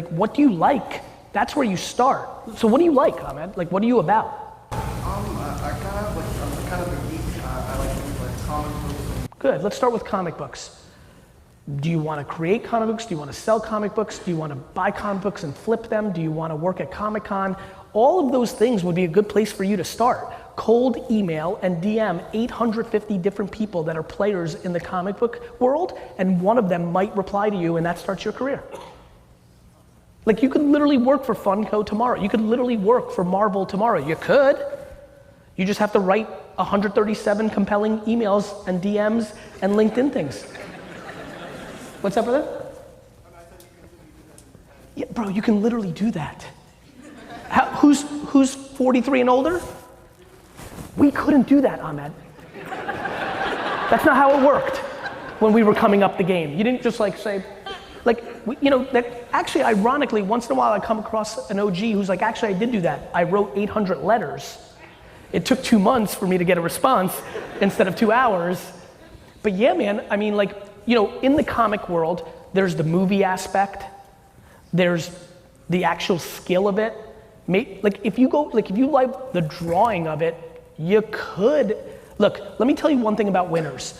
Speaker 2: What do you like? That's where you start. So what do you like, Ahmed? Like, what are you about?
Speaker 3: I'm kind of a geek. I like things like comic books.
Speaker 2: Good, let's start with comic books. Do you want to create comic books? Do you want to sell comic books? Do you want to buy comic books and flip them? Do you want to work at Comic-Con? All of those things would be a good place for you to start. Cold email and DM 850 different people that are players in the comic book world, and one of them might reply to you and that starts your career. Like you could literally work for Funko tomorrow. You could literally work for Marvel tomorrow. You could. You just have to write 137 compelling emails and DMs and LinkedIn things. What's up, brother? Yeah, bro, you can literally do that. Who's 43 and older? We couldn't do that, Ahmed. That's not how it worked when we were coming up the game. You didn't just like say, that actually ironically, once in a while I come across an OG who's like, actually I did do that. I wrote 800 letters. It took 2 months for me to get a response instead of 2 hours. But yeah, man, I mean in the comic world, there's the movie aspect, there's the actual skill of it. If you like the drawing of it, you could. Look, let me tell you one thing about winners.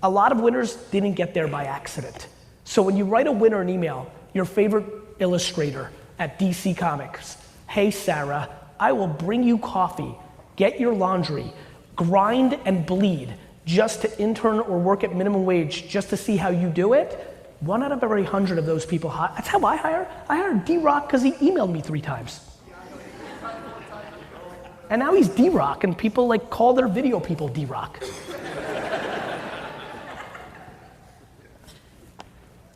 Speaker 2: A lot of winners didn't get there by accident. So when you write a winner an email, your favorite illustrator at DC Comics, hey Sarah, I will bring you coffee, get your laundry, grind and bleed just to intern or work at minimum wage just to see how you do it. 1 out of every 100 of those people, that's how I hire. I hired D-Rock because he emailed me 3 times. And now he's D-Rock, and people like call their video people D-Rock.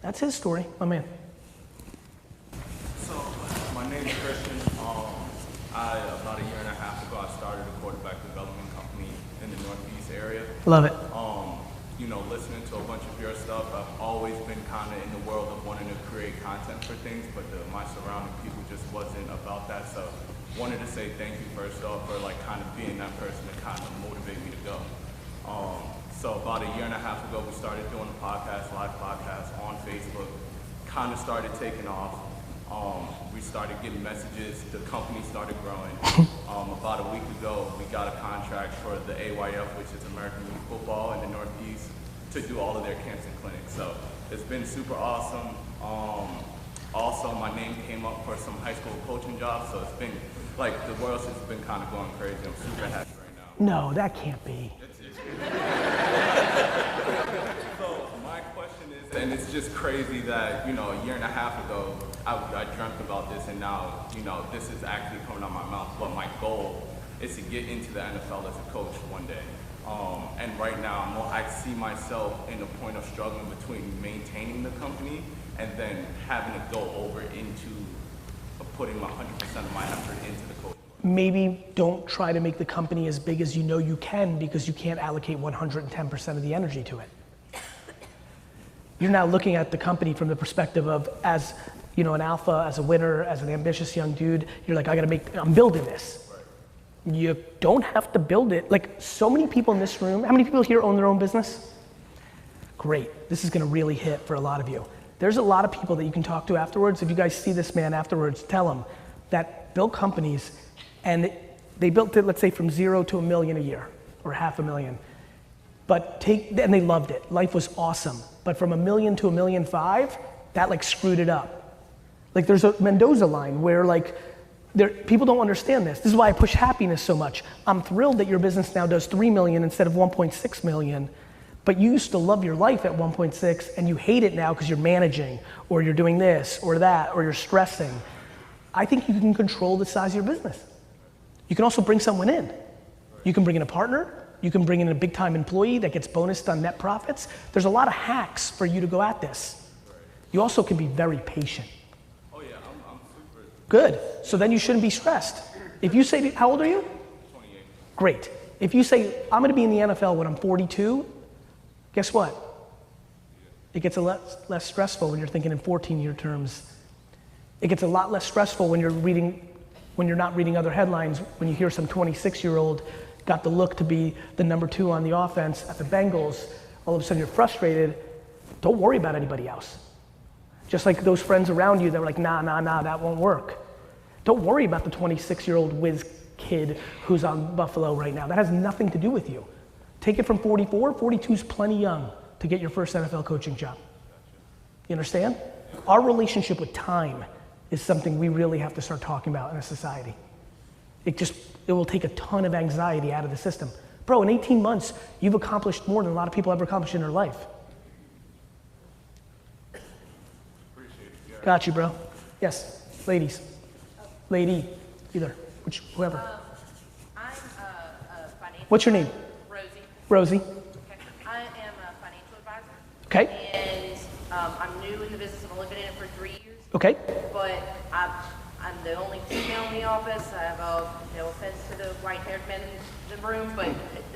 Speaker 2: That's his story, my man.
Speaker 5: So, my name is Christian. About a year and a half ago, I started a quarterback development company in the Northeast area.
Speaker 2: Love it.
Speaker 5: You know, listening to a bunch of your stuff, I've always been kind of in the world of wanting to create content for things, but my surrounding people just wasn't about that. So, wanted to say thank you first off for like kind of being that person to kind of motivate me to go. So about a year and a half ago, we started doing a podcast, live podcast on Facebook. Kind of started taking off. We started getting messages. The company started growing. About a week ago, we got a contract for the AYF, which is American Youth Football in the Northeast, to do all of their camps and clinics. So it's been super awesome. Also, my name came up for some high school coaching jobs, so it's been like the world's just been kind of going crazy. I'm super happy right now.
Speaker 2: No, that can't be.
Speaker 5: So my question is, and it's just crazy that, you know, a year and a half ago, I dreamt about this, and now, you know, this is actually coming out of my mouth. But my goal is to get into the NFL as a coach one day. And right now, I see myself in the point of struggling between maintaining the company and then having to go over into putting 100% of my effort into the coaching.
Speaker 2: Maybe don't try to make the company as big as you know you can, because you can't allocate 110% of the energy to it. You're now looking at the company from the perspective of, as you know, an alpha, as a winner, as an ambitious young dude. You're like, I'm building this. Right. You don't have to build it. Like, so many people in this room, how many people here own their own business? Great, this is gonna really hit for a lot of you. There's a lot of people that you can talk to afterwards. If you guys see this man afterwards, tell him that built companies, and they built it, let's say, from 0 to $1 million a year, or $500,000. And they loved it. Life was awesome. But from $1 million to $1.5 million, that like screwed it up. Like there's a Mendoza line where like, people don't understand this. This is why I push happiness so much. I'm thrilled that your business now does 3 million instead of 1.6 million. But you used to love your life at 1.6 and you hate it now because you're managing, or you're doing this or that, or you're stressing. I think you can control the size of your business. You can also bring someone in. You can bring in a partner. You can bring in a big time employee that gets bonused on net profits. There's a lot of hacks for you to go at this. You also can be very patient.
Speaker 5: Oh yeah, I'm super.
Speaker 2: Good, so then you shouldn't be stressed. If you say, how old are you?
Speaker 5: 28.
Speaker 2: Great. If you say, I'm gonna be in the NFL when I'm 42, guess what? It gets a lot less stressful when you're thinking in 14-year terms. It gets a lot less stressful when you're not reading other headlines, when you hear some 26-year-old got the look to be the number 2 on the offense at the Bengals. All of a sudden you're frustrated. Don't worry about anybody else. Just like those friends around you that were like, nah, that won't work. Don't worry about the 26-year-old whiz kid who's on Buffalo right now. That has nothing to do with you. Take it from 44, 42 is plenty young to get your first NFL coaching job. You understand? Our relationship with time is something we really have to start talking about in a society. It will take a ton of anxiety out of the system. Bro, in 18 months, you've accomplished more than a lot of people ever accomplished in their life. Got you, bro. Yes, ladies. Lady, either, whoever.
Speaker 6: I'm a financial.
Speaker 2: What's your name?
Speaker 6: Rosie.
Speaker 2: Rosie.
Speaker 6: Okay. I am a financial advisor.
Speaker 2: Okay.
Speaker 6: And I'm new in the business. I've only been in it for 3 years.
Speaker 2: Okay.
Speaker 6: But I'm the only female in the office. I have no offense to the white-haired men in the room, but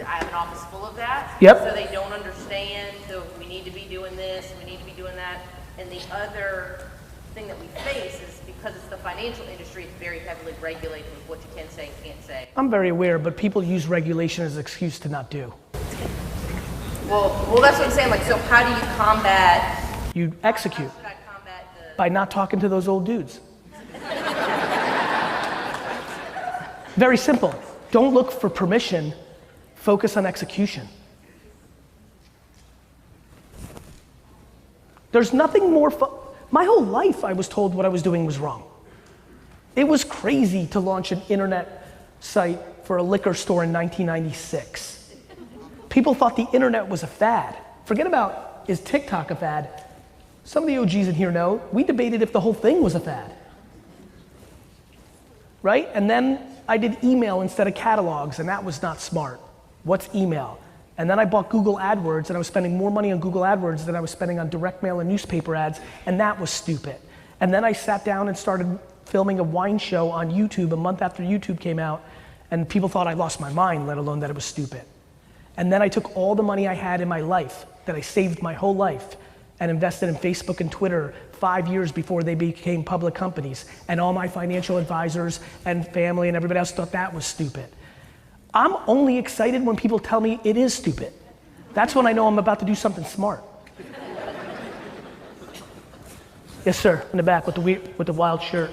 Speaker 6: I have an office full of that.
Speaker 2: Yep.
Speaker 6: So they don't understand. So we need to be doing this. We need to be doing that. And the other thing that we face is because it's the financial industry, it's very heavily regulated with what you can say and can't say.
Speaker 2: I'm very aware, but people use regulation as an excuse to not do.
Speaker 6: Well, that's what I'm saying. Like, so how do you combat?
Speaker 2: You execute.
Speaker 6: How should I combat the?
Speaker 2: By not talking to those old dudes. Very simple. Don't look for permission. Focus on execution. There's nothing more fun. My whole life I was told what I was doing was wrong. It was crazy to launch an internet site for a liquor store in 1996. People thought the internet was a fad. Forget about, is TikTok a fad? Some of the OGs in here know, we debated if the whole thing was a fad. Right? And then I did email instead of catalogs, and that was not smart. What's email? And then I bought Google AdWords, and I was spending more money on Google AdWords than I was spending on direct mail and newspaper ads, and that was stupid. And then I sat down and started filming a wine show on YouTube a month after YouTube came out, and people thought I lost my mind, let alone that it was stupid. And then I took all the money I had in my life, that I saved my whole life, and invested in Facebook and Twitter 5 years before they became public companies. And all my financial advisors and family and everybody else thought that was stupid. I'm only excited when people tell me it is stupid. That's when I know I'm about to do something smart. Yes, sir, in the back with the wild shirt.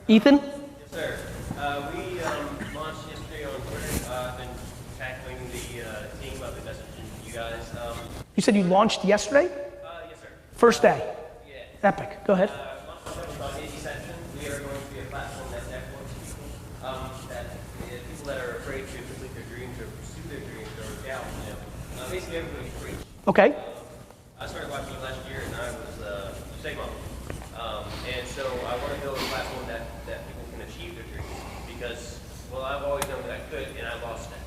Speaker 2: Ethan?
Speaker 7: Yes, sir. We launched yesterday on Twitter. I've been tackling the team. I've been messaging you guys.
Speaker 2: You said you launched yesterday?
Speaker 7: Yes, sir.
Speaker 2: First day?
Speaker 7: Yeah.
Speaker 2: Epic, go ahead.
Speaker 7: About escapism. We are going to be a platform that networks people that are afraid to complete their dreams or pursue their dreams or doubt, basically everybody's free.
Speaker 2: Okay.
Speaker 7: I started watching you last year and I was Sigma. And so I want to build a platform that people can achieve their dreams because, well, I've always known that I could and I lost it.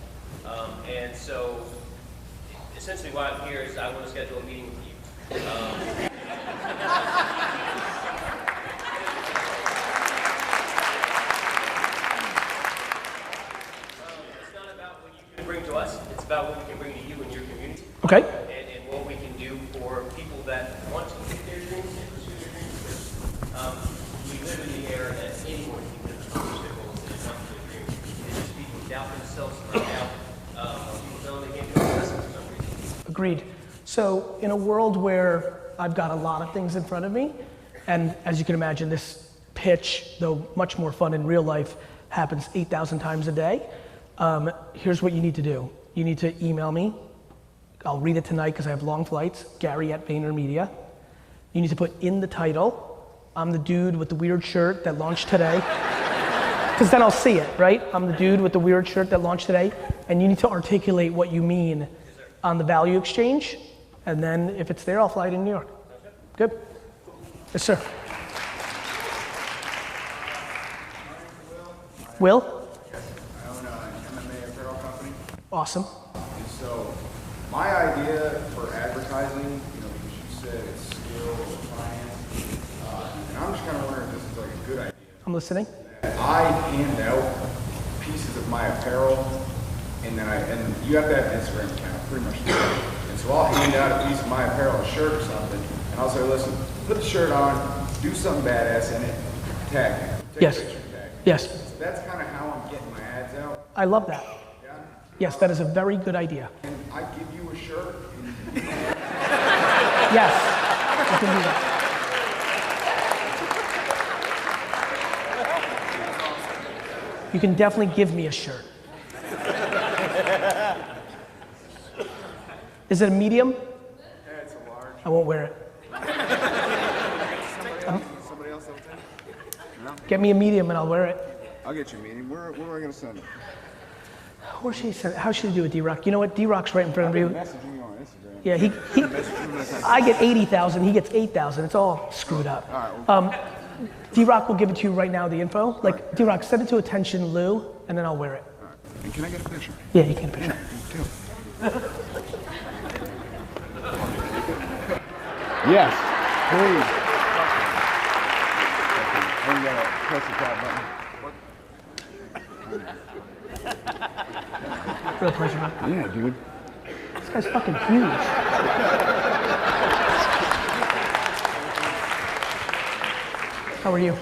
Speaker 7: And so essentially why I'm here is I want to schedule a meeting with you. It's not about what you can bring to us, it's about what we can bring to you and your community.
Speaker 2: Okay.
Speaker 7: And what we can do for people that want to take their dreams and pursue their dreams. We live in the era that anyone can accomplish their goals and accomplish their dreams. It's just people doubt themselves right now. People know they can't do it for some reason.
Speaker 2: Agreed. So in a world where I've got a lot of things in front of me, and as you can imagine, this pitch, though much more fun in real life, happens 8,000 times a day. Here's what you need to do. You need to email me. I'll read it tonight because I have long flights, Gary@VaynerMedia. You need to put in the title, I'm the dude with the weird shirt that launched today. Because then I'll see it, right? I'm the dude with the weird shirt that launched today. And you need to articulate what you mean on the value exchange. And then if it's there, I'll fly to New York. Good? Yes, sir. Will?
Speaker 8: I own an MMA apparel company.
Speaker 2: Awesome.
Speaker 8: And so my idea for advertising, because you said it's skill or finance, and I'm just kind of wondering if this is like a good idea.
Speaker 2: I'm listening.
Speaker 8: I hand out pieces of my apparel, and you have to have an Instagram account, pretty much. And so I'll hand out a piece of my apparel, a shirt or something, and I'll say, listen, put the shirt on, do something badass in it, tag me. Take
Speaker 2: Yes.
Speaker 8: a picture, tag me.
Speaker 2: Yes.
Speaker 8: So that's kind of how I'm getting my ads out.
Speaker 2: I love that.
Speaker 8: Yeah?
Speaker 2: Yes, that is a very good idea.
Speaker 8: And I give you a shirt, and
Speaker 2: Yes, I can do that. You can definitely give me a shirt. Is it a medium?
Speaker 8: yeah, it's a large.
Speaker 2: I won't wear it.
Speaker 8: Somebody else will take it? No?
Speaker 2: Get me a medium and I'll wear it.
Speaker 8: I'll get you a meeting. Where am I going to send it?
Speaker 2: Where should he send it? How should he do it, D-Rock? You know what? D-Rock's right in front of you.
Speaker 8: Messaging you on Instagram.
Speaker 2: Yeah, I get 80,000, he gets 8,000. It's all screwed up. D-Rock will give it to you right now, the info. Like, D-Rock, send it to Attention Lou, and then I'll wear it.
Speaker 8: All right. And can I get a picture?
Speaker 2: Yeah, you can get a picture.
Speaker 8: Yes, please. Then you gotta press the top button.
Speaker 2: Real pleasure, man.
Speaker 8: Yeah, dude.
Speaker 2: This guy's fucking huge. How are you?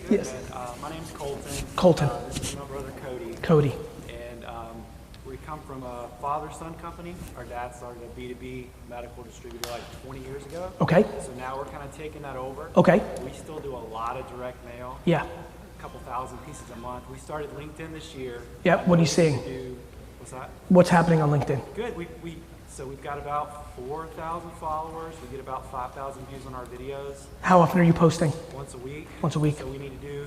Speaker 2: Yes.
Speaker 9: My name's Colton.
Speaker 2: Colton.
Speaker 9: This is my brother Cody.
Speaker 2: Cody.
Speaker 9: And we come from a father-son company. Our dad started a B2B medical distributor like 20 years ago.
Speaker 2: Okay.
Speaker 9: So now we're kind of taking that over.
Speaker 2: Okay.
Speaker 9: We still do a lot of direct mail.
Speaker 2: Yeah.
Speaker 9: A couple thousand pieces a month. We started LinkedIn this year.
Speaker 2: Yeah, what are you seeing?
Speaker 9: What's that?
Speaker 2: What's happening on LinkedIn?
Speaker 9: Good. So we've got about 4,000 followers. We get about 5,000 views on our videos
Speaker 2: How often are you posting?
Speaker 9: once a week.
Speaker 2: Once a week.
Speaker 9: So we need to do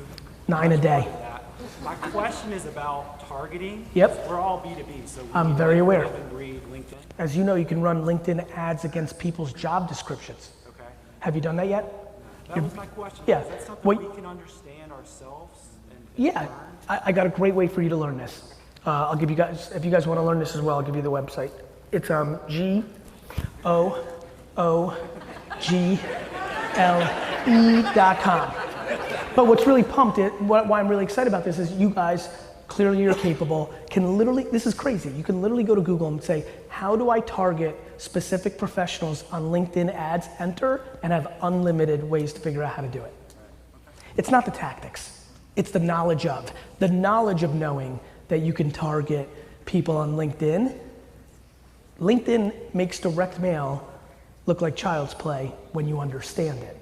Speaker 2: 9 a
Speaker 9: much
Speaker 2: day.
Speaker 9: more than that. My question is about targeting.
Speaker 2: Yep.
Speaker 9: We're all B2B, so we
Speaker 2: I'm
Speaker 9: need to
Speaker 2: very aware.
Speaker 9: live and breathe LinkedIn.
Speaker 2: As you know, you can run LinkedIn ads against people's job descriptions.
Speaker 9: Okay.
Speaker 2: Have you done that yet?
Speaker 9: That was my question.
Speaker 2: Yeah.
Speaker 9: Is that something
Speaker 2: What-
Speaker 9: we can understand ourselves? And
Speaker 2: Yeah,
Speaker 9: learn?
Speaker 2: I got a great way for you to learn this. I'll give you guys, if you guys want to learn this as well, I'll give you the website. It's GOOGLE.com. But what's really pumped why I'm really excited about this is you guys, clearly you're capable, can literally, this is crazy, you can literally go to Google and say, how do I target specific professionals on LinkedIn ads, enter, and have unlimited ways to figure out how to do it. It's not the tactics, it's the knowledge of. The knowledge of knowing that you can target people on LinkedIn. LinkedIn makes direct mail look like child's play when you understand it.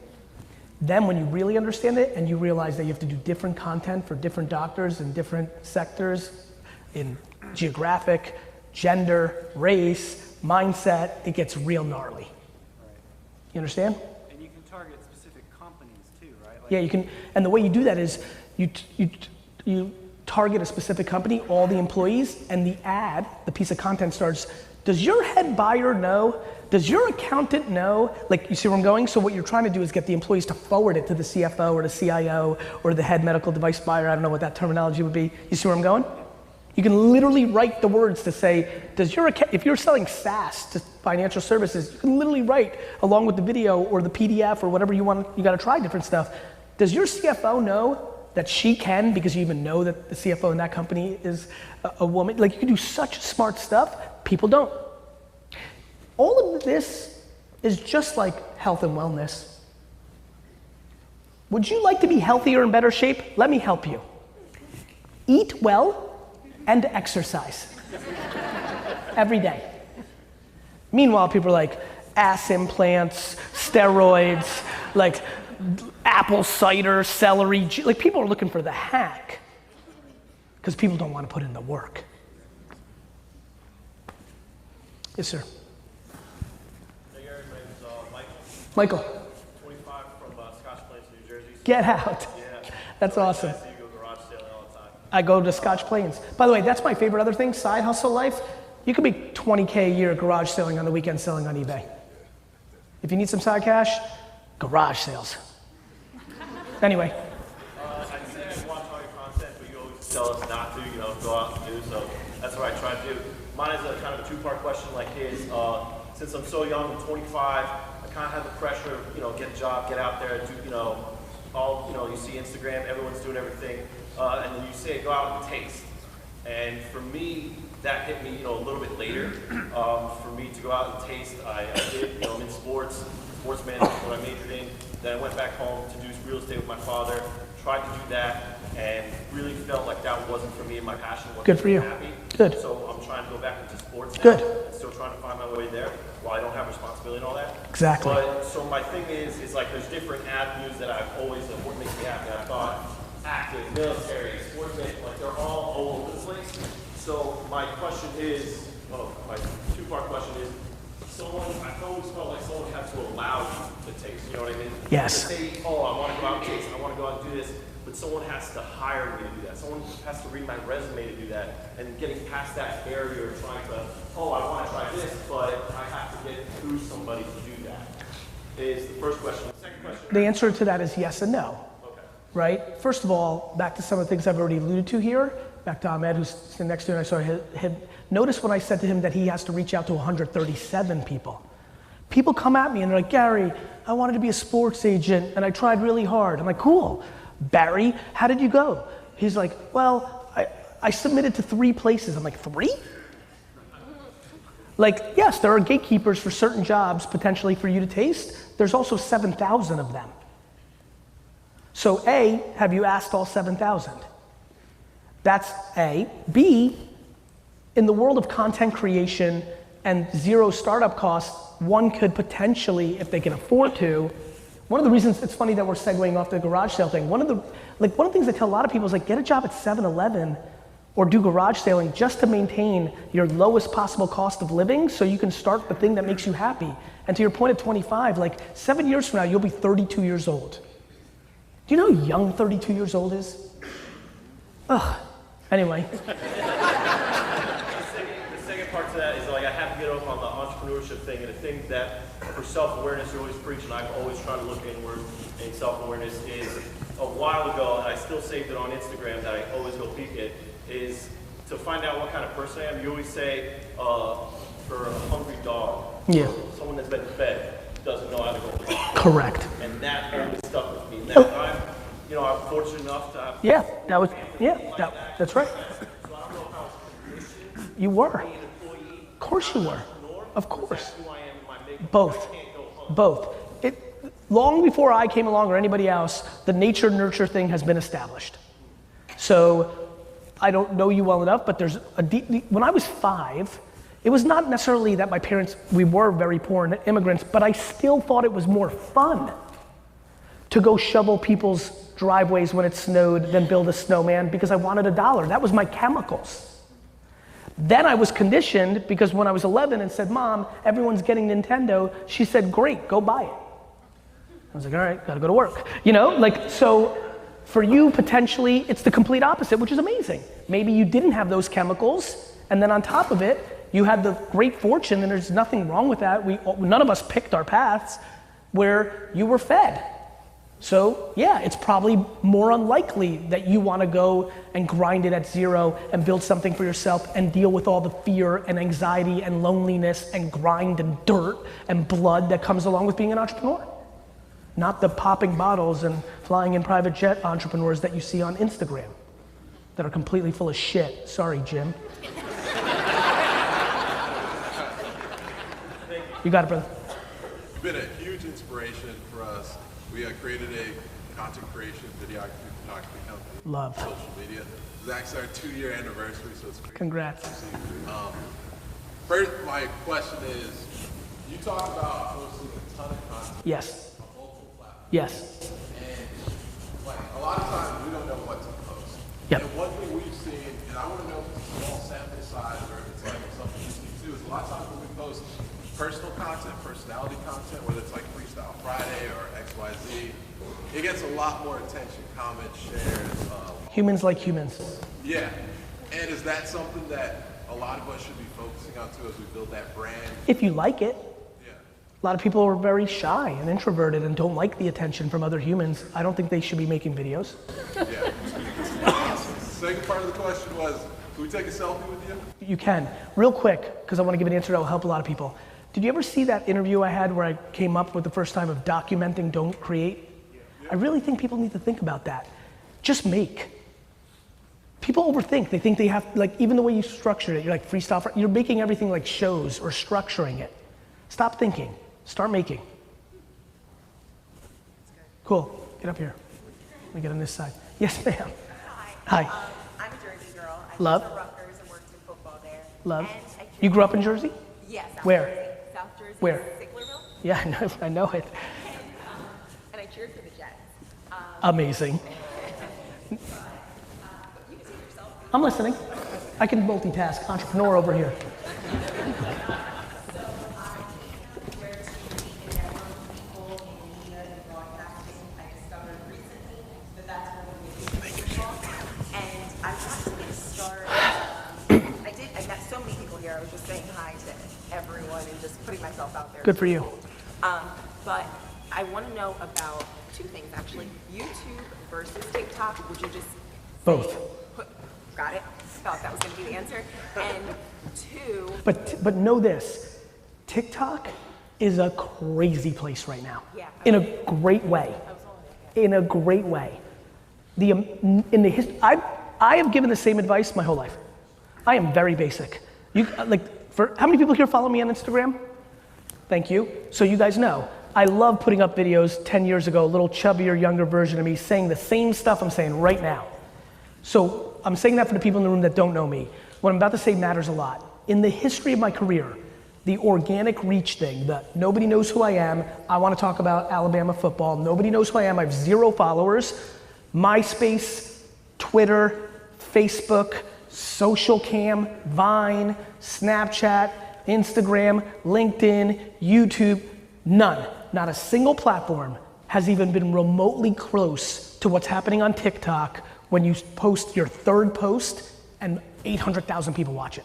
Speaker 2: Then when you really understand it and you realize that you have to do different content for different doctors in different sectors, in geographic, gender, race, mindset, it gets real gnarly. You understand?
Speaker 9: And you can target specific companies too, right? Like,
Speaker 2: Yeah, you can, and the way you do that is you target a specific company, all the employees, and the ad, the piece of content starts, does your head buyer know? Does your accountant know? Like, you see where I'm going? So what you're trying to do is get the employees to forward it to the CFO or the CIO or the head medical device buyer. I don't know what that terminology would be. You see where I'm going? You can literally write the words to say, if you're selling SaaS to financial services, you can literally write along with the video or the PDF or whatever you want, you gotta try different stuff. Does your CFO know that she can, because you even know that the CFO in that company is a woman? Like, you can do such smart stuff, people don't. All of this is just like health and wellness. Would you like to be healthier and better shape? Let me help you. Eat well and exercise every day. Meanwhile, people are like, ass implants, steroids, like apple cider, celery, like people are looking for the hack because people don't want to put in the work. Yes, sir.
Speaker 10: Hey Gary, my name is
Speaker 2: Michael.
Speaker 10: 25 from Scotch Plains, New Jersey.
Speaker 2: Get out.
Speaker 10: Yeah.
Speaker 2: That's awesome.
Speaker 10: I see you go garage sailing all the time.
Speaker 2: I go to Scotch Plains. By the way, that's my favorite other thing, side hustle life. You could make $20K a year garage selling on the weekend, selling on eBay. If you need some side cash, garage sales. Anyway.
Speaker 10: I say I watch all your content, but you always tell us not to, go out and do, so that's what I try to do. Mine is a kind of a two-part question like his. Since I'm so young, I'm 25, I kind of have the pressure of, get a job, get out there, do, you see Instagram, everyone's doing everything, and then you say go out and taste. And for me, that hit me, a little bit later. For me to go out and taste, I did, I'm in sports management, what I majored in. Then I went back home to do real estate with my father, tried to do that, and really felt like that wasn't for me and my passion wasn't
Speaker 2: Good for you.
Speaker 10: happy.
Speaker 2: Good.
Speaker 10: So I'm trying to go back into sports now.
Speaker 2: Good.
Speaker 10: And still trying to find my way there while I don't have responsibility and all that.
Speaker 2: Exactly.
Speaker 10: But so my thing is like there's different avenues that I've always, what makes me happy. I thought active, military, sports management, like they're all over the place. So my question is, my two-part question is, I've always felt like someone has to allow you to taste, you know what I mean?
Speaker 2: Yes.
Speaker 10: To say, I want to go out and taste, I want to go out and do this, but someone has to hire me to do that. Someone has to read my resume to do that. And getting past that barrier of trying to, I want to try this, but I have to get through somebody to do that, is the first question. The second question.
Speaker 2: The answer to that is yes and no.
Speaker 10: Okay.
Speaker 2: Right? First of all, back to some of the things I've already alluded to here, back to Ahmed, who's sitting next to me, I saw him. Notice when I said to him that he has to reach out to 137 people. People come at me and they're like, Gary, I wanted to be a sports agent and I tried really hard. I'm like, cool. Barry, how did you go? He's like, well, I submitted to 3 places. I'm like, 3? Like, yes, there are gatekeepers for certain jobs potentially for you to taste. There's also 7,000 of them. So A, have you asked all 7,000? That's A. B, in the world of content creation and zero startup costs, one could potentially, if they can afford to, one of the reasons, it's funny that we're segueing off the garage sale thing, one of the things I tell a lot of people is like, get a job at 7-Eleven or do garage sailing just to maintain your lowest possible cost of living so you can start the thing that makes you happy. And to your point at 25, like 7 years from now, you'll be 32 years old. Do you know how young 32 years old is? Ugh. Anyway.
Speaker 10: The second part to that is like I have to get up on the entrepreneurship thing, and the thing that for self-awareness you always preach, and I've always tried to look inward in self-awareness, is a while ago, and I still saved it on Instagram that I always go peek at, is to find out what kind of person I am. You always say for a hungry dog, someone that's been fed doesn't know how to go.
Speaker 2: Correct.
Speaker 10: And that always stuck with me. Now, I'm fortunate enough to have.
Speaker 2: That's right. You were. Of course you were. Of course. Both. Long before I came along or anybody else, the nature nurture thing has been established. So I don't know you well enough, but there's when I was 5, it was not necessarily that my parents, we were very poor and immigrants, but I still thought it was more fun to go shovel people's driveways when it snowed than build a snowman because I wanted $1. That was my chemicals. Then I was conditioned because when I was 11 and said, Mom, everyone's getting Nintendo, she said, great, go buy it. I was like, all right, gotta go to work. So for you, potentially, it's the complete opposite, which is amazing. Maybe you didn't have those chemicals, and then on top of it, you had the great fortune, and there's nothing wrong with that. None of us picked our paths where you were fed. So yeah, it's probably more unlikely that you wanna go and grind it at 0 and build something for yourself and deal with all the fear and anxiety and loneliness and grind and dirt and blood that comes along with being an entrepreneur. Not the popping bottles and flying in private jet entrepreneurs that you see on Instagram that are completely full of shit. Sorry, Jim. You got it, brother.
Speaker 11: You've been a huge inspiration for us. We created a content creation, videography, photography company.
Speaker 2: Love.
Speaker 11: Social media. It's actually our 2-year anniversary, so it's great.
Speaker 2: Congrats.
Speaker 11: First, my question is, you talk about posting a ton of content.
Speaker 2: Yes.
Speaker 11: On multiple platforms.
Speaker 2: Yes.
Speaker 11: And a lot of times we don't know what to post.
Speaker 2: Yep.
Speaker 11: And one thing we've seen, and I want to know if it's a small sample size or if it's something you see too, is a lot of times when we post personal content, personality content, whether it's like Freestyle Friday or XYZ, it gets a lot more attention, comments, shares.
Speaker 2: Humans like humans.
Speaker 11: Yeah. And is that something that a lot of us should be focusing on too as we build that brand?
Speaker 2: If you like it.
Speaker 11: Yeah.
Speaker 2: A lot of people are very shy and introverted and don't like the attention from other humans. I don't think they should be making videos.
Speaker 11: Yeah. Second part of the question was, can we take a selfie with you?
Speaker 2: You can. Real quick, because I want to give an answer that will help a lot of people. Did you ever see that interview I had where I came up with the first time of documenting, don't create? I really think people need to think about that. Just make. People overthink. They think they have, even the way you structured it, you're like freestyle, you're making everything like shows or structuring it. Stop thinking, start making. Cool, get up here. Let me get on this side. Yes, ma'am. Hi.
Speaker 12: I'm a Jersey girl. I
Speaker 2: Love.
Speaker 12: went to Rutgers and worked in football there.
Speaker 2: Love. You grew up in Jersey?
Speaker 12: Yes.
Speaker 2: Where?
Speaker 12: South Jersey.
Speaker 2: Where?
Speaker 12: Sicklerville.
Speaker 2: Yeah, I know it.
Speaker 12: And I cheered for the Jets.
Speaker 2: Amazing. I'm listening. I can multitask. Entrepreneur over here.
Speaker 12: I met so many people here. I was just saying hi to everyone and just putting myself out there.
Speaker 2: Good for you.
Speaker 12: But I want to know about 2 things actually. YouTube versus TikTok. Would you just
Speaker 2: Both.
Speaker 12: Got it? Thought that was going to be the answer. And 2.
Speaker 2: But know this, TikTok is a crazy place right now.
Speaker 12: Yeah.
Speaker 2: In a great way. In a great way. I have given the same advice my whole life. I am very basic. How many people here follow me on Instagram? Thank you. So you guys know, I love putting up videos 10 years ago, a little chubbier, younger version of me saying the same stuff I'm saying right now. So I'm saying that for the people in the room that don't know me. What I'm about to say matters a lot. In the history of my career, the organic reach thing, nobody knows who I am, I want to talk about Alabama football, nobody knows who I am, I have 0 followers, MySpace, Twitter, Facebook, social cam, Vine, Snapchat, Instagram, LinkedIn, YouTube, none. Not a single platform has even been remotely close to what's happening on TikTok when you post your third post and 800,000 people watch it.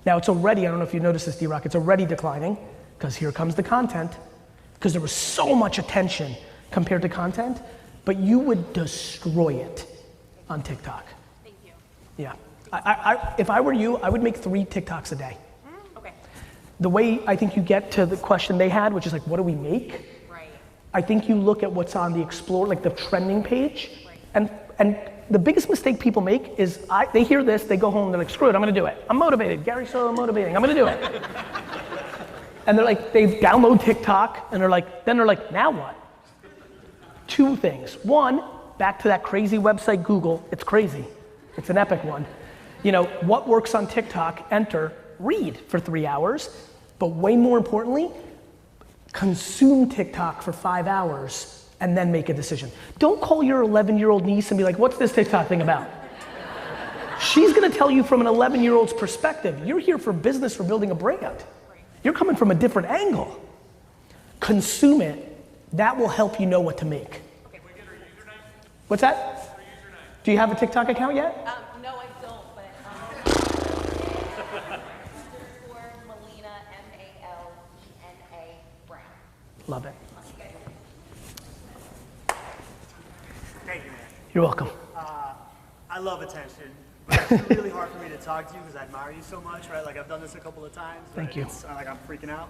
Speaker 2: Now it's already, I don't know if you noticed this, D-Rock, it's already declining because here comes the content, because there was so much attention compared to content, but you would destroy it on TikTok.
Speaker 12: Thank you.
Speaker 2: Yeah. If I were you, I would make 3 TikToks a day.
Speaker 12: Okay.
Speaker 2: The way I think you get to the question they had, which is like, what do we make?
Speaker 12: Right.
Speaker 2: I think you look at what's on the Explore, like the trending page,
Speaker 12: Right.
Speaker 2: and the biggest mistake people make is they hear this, they go home, they're like, screw it, I'm gonna do it. I'm motivated, Gary's so motivating, I'm gonna do it. And they're like, they download TikTok, and they're like, now what? 2 things. 1, back to that crazy website Google, it's crazy. It's an epic one. You know, what works on TikTok, enter, read for 3 hours, but way more importantly, consume TikTok for 5 hours and then make a decision. Don't call your 11-year-old niece and be like, what's this TikTok thing about? She's gonna tell you from an 11-year-old's perspective. You're here for business, for building a brand. You're coming from a different angle. Consume it. That will help you know what to make.
Speaker 12: Okay.
Speaker 2: What's that? Do you have a TikTok account yet?
Speaker 12: No, I don't, but Melina, M-A-L-E-N-A Brown.
Speaker 2: Love it.
Speaker 13: Thank you, man.
Speaker 2: You're welcome.
Speaker 13: I love attention. But it's really hard for me to talk to you because I admire you so much, right? Like I've done this a couple of times. Right?
Speaker 2: Thank you.
Speaker 13: It's like I'm freaking out.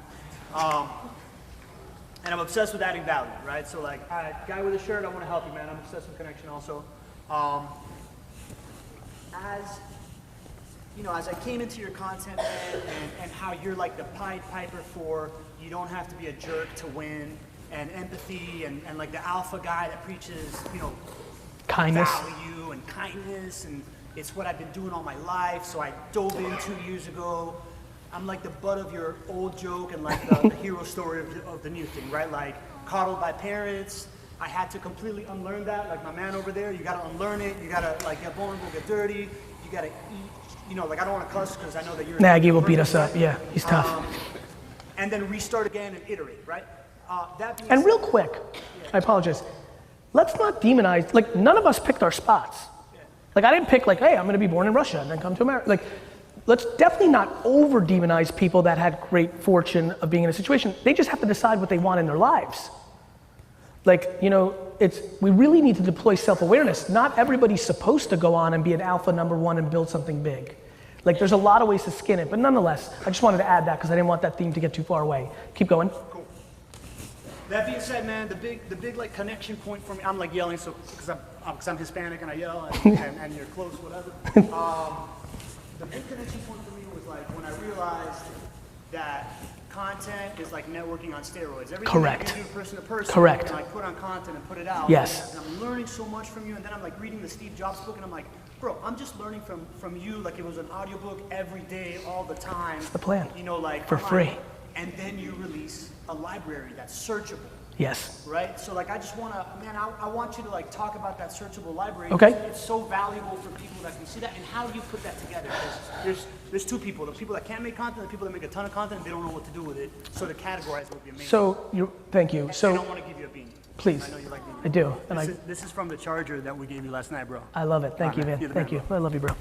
Speaker 13: And I'm obsessed with adding value, right? So like, guy with a shirt, I want to help you, man. I'm obsessed with connection also. As you know, as I came into your content, man, and how you're like the Pied Piper for you don't have to be a jerk to win, and empathy, and like the alpha guy that preaches, you know,
Speaker 2: Kindness.
Speaker 13: value and kindness, and it's what I've been doing all my life. So I dove in 2 years ago. I'm like the butt of your old joke and like the hero story of the new thing, right? Like coddled by parents. I had to completely unlearn that. Like my man over there, you gotta unlearn it. You gotta like get vulnerable, get dirty. You gotta eat. You know, like I don't want to cuss because I know that you're.
Speaker 2: Nagy will beat us up. Yeah, he's tough.
Speaker 13: And then restart again and iterate, right? That being
Speaker 2: And
Speaker 13: said-
Speaker 2: real quick, I apologize. Let's not demonize, like none of us picked our spots. Like I didn't pick like, hey, I'm gonna be born in Russia and then come to America. Like, let's definitely not over demonize people that had great fortune of being in a situation. They just have to decide what they want in their lives. Like, you know, we really need to deploy self-awareness. Not everybody's supposed to go on and be an alpha #1 and build something big. Like there's a lot of ways to skin it, but nonetheless, I just wanted to add that because I didn't want that theme to get too far away. Keep going.
Speaker 13: Cool. That being said, man, the big like connection point for me, I'm like yelling so because I'm Hispanic and I yell and you're close, whatever. The big connection point for me was like when I realized that content is like networking on steroids. Everything
Speaker 2: Correct.
Speaker 13: that you do person to person,
Speaker 2: Correct.
Speaker 13: you can like put on content and put it out.
Speaker 2: Yes.
Speaker 13: And I'm learning so much from you, and then I'm like reading the Steve Jobs book, and I'm like, bro, I'm just learning from you like it was an audiobook every day, all the time.
Speaker 2: That's the plan.
Speaker 13: You know, like
Speaker 2: For free.
Speaker 13: And then you release a library that's searchable.
Speaker 2: Yes.
Speaker 13: Right? So like I just wanna, man, I want you to like talk about that searchable library.
Speaker 2: Okay.
Speaker 13: It's so valuable for people that can see that, and how do you put that together? Because there's 2 people, the people that can't make content, and the people that make a ton of content and they don't know what to do with it. So to categorize would be amazing.
Speaker 2: So, thank you.
Speaker 13: And I
Speaker 2: So,
Speaker 13: don't want to give you a bean.
Speaker 2: please.
Speaker 13: I know you like beans.
Speaker 2: I do. And
Speaker 13: This is from the charger that we gave you last night, bro.
Speaker 2: I love it. Thank you, man.
Speaker 13: You're the
Speaker 2: Thank
Speaker 13: man,
Speaker 2: you. I love you, bro.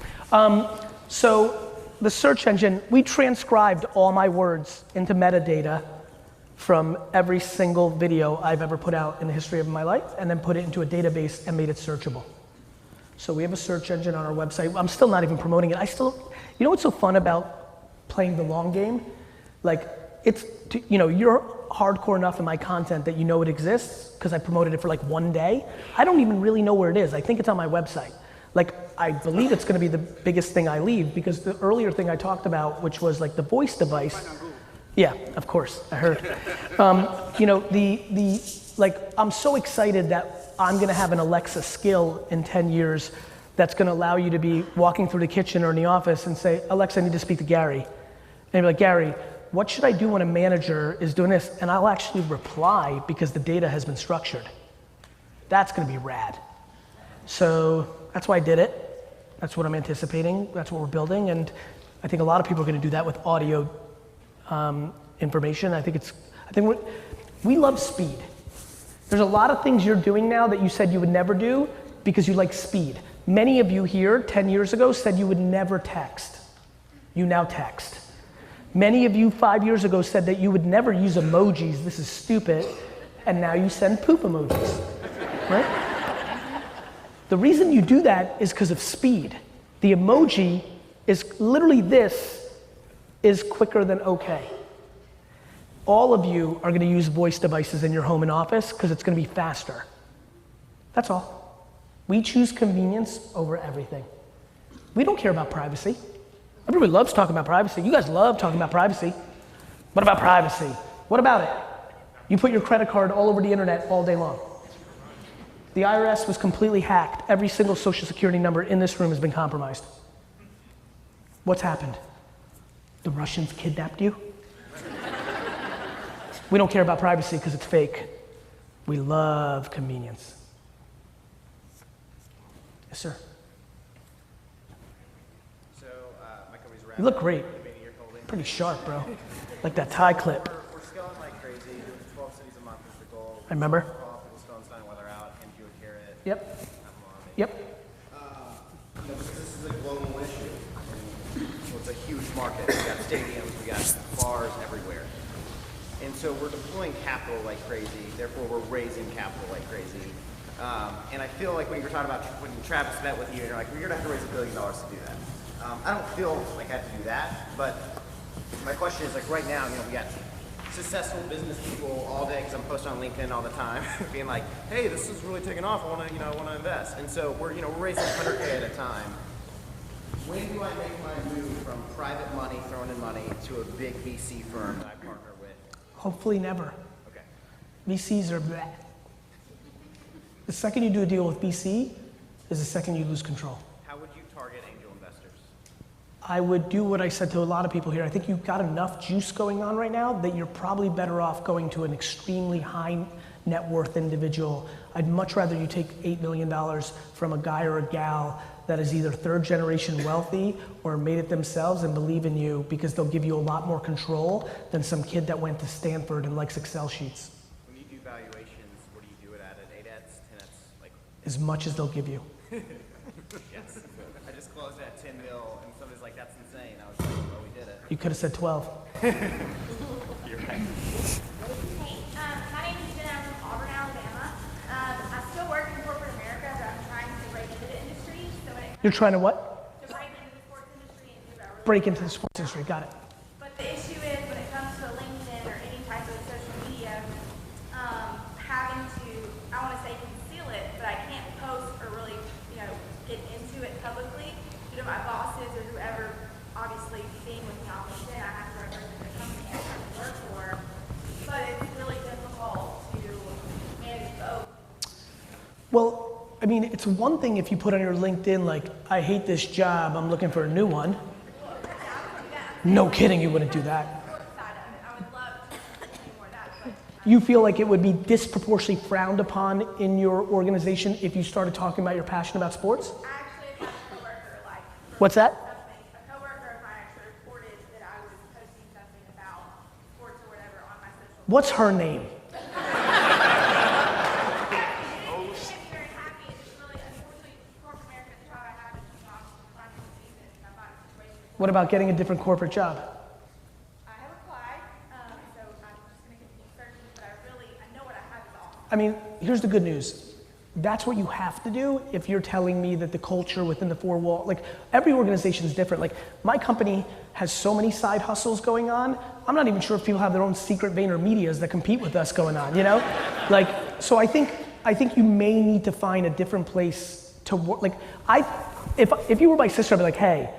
Speaker 2: So the search engine, we transcribed all my words into metadata from every single video I've ever put out in the history of my life, and then put it into a database and made it searchable. So we have a search engine on our website. I'm still not even promoting it. You know what's so fun about playing the long game? Like, you're hardcore enough in my content that you know it exists, because I promoted it for like 1 day. I don't even really know where it is. I think it's on my website. Like, I believe it's gonna be the biggest thing I leave, because the earlier thing I talked about, which was like the voice device. Yeah, of course, I heard. You know, I'm so excited that I'm gonna have an Alexa skill in 10 years that's gonna allow you to be walking through the kitchen or in the office and say, Alexa, I need to speak to Gary. And you'll be like, Gary, what should I do when a manager is doing this? And I'll actually reply because the data has been structured. That's gonna be rad. So that's why I did it. That's what I'm anticipating. That's what we're building. And I think a lot of people are going to do that with audio information. I think we love speed. There's a lot of things you're doing now that you said you would never do because you like speed. Many of you here 10 years ago said you would never text. You now text. Many of you 5 years ago said that you would never use emojis, this is stupid, and now you send poop emojis, right? The reason you do that is because of speed. The emoji is literally this is quicker than okay. All of you are gonna use voice devices in your home and office because it's gonna be faster. That's all. We choose convenience over everything. We don't care about privacy. Everybody loves talking about privacy. You guys love talking about privacy. What about privacy? What about it? You put your credit card all over the internet all day long. The IRS was completely hacked. Every single social security number in this room has been compromised. What's happened? The Russians kidnapped you? We don't care about privacy because it's fake. We love convenience. Yes, sir.
Speaker 14: So, my company's around.
Speaker 2: You look great. Pretty sharp, bro. Like that tie clip.
Speaker 14: We're scaling like crazy. 12 cities a month is the goal.
Speaker 2: I remember.
Speaker 14: Weather out, and do a carrot.
Speaker 2: Yep. Yep.
Speaker 14: This is a global issue. So it's a huge market. We got stadiums, we got bars everywhere. And so we're deploying capital like crazy. Therefore, we're raising capital like crazy. And I feel like when you were talking about when Travis met with you, and you're like, well, you're gonna have to raise $1 billion to do that. I don't feel like I have to do that, but my question is like right now, we got successful business people all day, because I'm posting on LinkedIn all the time, being like, hey, this is really taking off. I want to invest. And so we're raising 100K at a time. When do I make my move from private money, throwing in money, to a big VC firm that I partner with?
Speaker 2: Hopefully never.
Speaker 14: Okay.
Speaker 2: VCs are bleh. The second you do a deal with VC is the second you lose control.
Speaker 14: How would you target angel investors?
Speaker 2: I would do what I said to a lot of people here. I think you've got enough juice going on right now that you're probably better off going to an extremely high net worth individual. I'd much rather you take $8 million from a guy or a gal that is either third generation wealthy or made it themselves and believe in you, because they'll give you a lot more control than some kid that went to Stanford and likes Excel sheets.
Speaker 14: When you do valuations, what do you do it at? An 8x, 10x?
Speaker 2: As much as they'll give you.
Speaker 14: Yes. I just closed at 10 mil and somebody's like, that's insane. I was like, well, we did it.
Speaker 2: You could have said 12.
Speaker 14: You're right.
Speaker 15: Hey, my name is Jen. I'm from Auburn, Alabama. I still work in corporate America, but I'm trying to break into the industry. So
Speaker 2: You're trying to what?
Speaker 15: to break into the sports industry and do that.
Speaker 2: Break into the sports industry, got it.
Speaker 15: But the issue is when it comes to LinkedIn or any type of social media, having to, I want to say conceal it, but I can't post or really, get into it publicly due to my bosses or whoever, obviously being with me on LinkedIn, I have to represent the company I have to work for. But it's really difficult to manage both.
Speaker 2: Well, I mean, it's one thing if you put on your LinkedIn, like, I hate this job, I'm looking for a new one. No kidding, you wouldn't do that. You feel like it would be disproportionately frowned upon in your organization if you started talking about your passion about sports?
Speaker 15: Actually, a coworker,
Speaker 2: What's that?
Speaker 15: a coworker of mine actually reported that I was posting something about sports or whatever on my social
Speaker 2: What's her name? What about getting a different corporate job?
Speaker 15: I have applied, so I'm just going to continue searching, but I know what I have is awesome.
Speaker 2: I mean, here's the good news. That's what you have to do if you're telling me that the culture within the four walls, like every organization is different. Like my company has so many side hustles going on. I'm not even sure if people have their own secret VaynerMedias that compete with us going on, Like, so I think you may need to find a different place to work. Like if you were my sister, I'd be like, hey,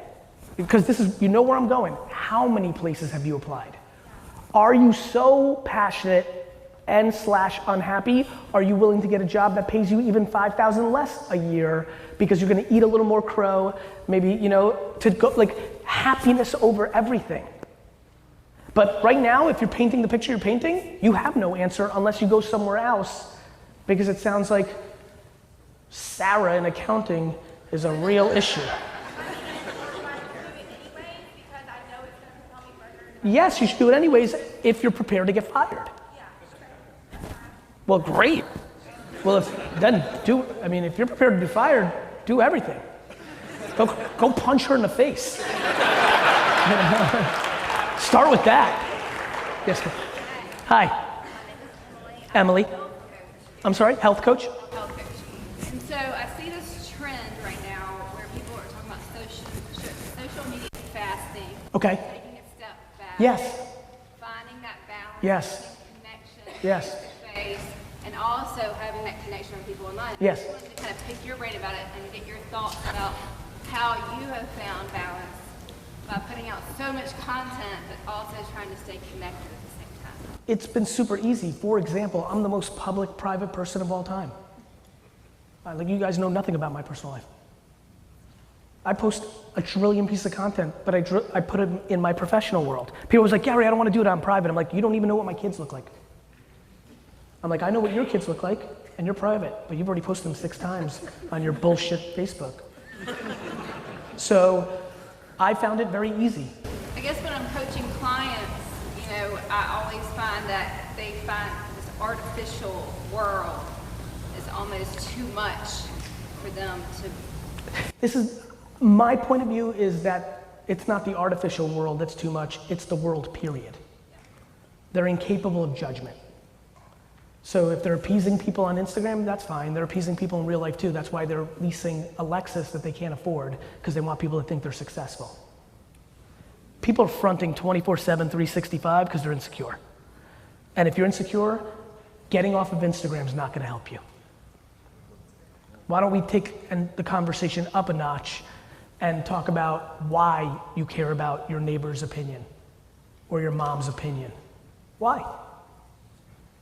Speaker 2: because this is, where I'm going. How many places have you applied? Are you so passionate and / unhappy? Are you willing to get a job that pays you even $5,000 less a year because you're gonna eat a little more crow, maybe, to go, like happiness over everything. But right now, if you're painting the picture you're painting, you have no answer unless you go somewhere else, because it sounds like Sarah in accounting is a real issue. Yes, you should do it anyways if you're prepared to get fired. Well, great. Well, if you're prepared to be fired, do everything. Go punch her in the face. Start with that. Yes. Hi. Emily. I'm sorry, health coach?
Speaker 16: Health coach. And so I see this trend right now where people are talking about social media fasting.
Speaker 2: Okay.
Speaker 16: Taking a step back.
Speaker 2: Yes.
Speaker 16: Finding that balance.
Speaker 2: Yes.
Speaker 16: Connection.
Speaker 2: Yes.
Speaker 16: Face, and also having that connection with people online.
Speaker 2: Yes.
Speaker 16: I wanted to kind of pick your brain about it and get your thoughts about how you have found balance by putting out so much content, but also trying to stay connected at the same time.
Speaker 2: It's been super easy. For example, I'm the most public, private person of all time. Like, you guys know nothing about my personal life. I post a trillion pieces of content, but I put it in my professional world. People was like, Gary, I don't want to do it on private. I'm like, you don't even know what my kids look like. I'm like, I know what your kids look like, and you're private, but you've already posted them 6 times on your bullshit Facebook. So I found it very easy.
Speaker 16: I guess when I'm coaching clients, I always find that they find this artificial world is almost too much for them to. My point of view is that it's not the artificial world that's too much, it's the world, period. They're incapable of judgment. So if they're appeasing people on Instagram, that's fine. They're appeasing people in real life too. That's why they're leasing a Lexus that they can't afford, because they want people to think they're successful. People are fronting 24/7, 365 because they're insecure. And if you're insecure, getting off of Instagram is not gonna help you. Why don't we take the conversation up a notch and talk about why you care about your neighbor's opinion or your mom's opinion? Why?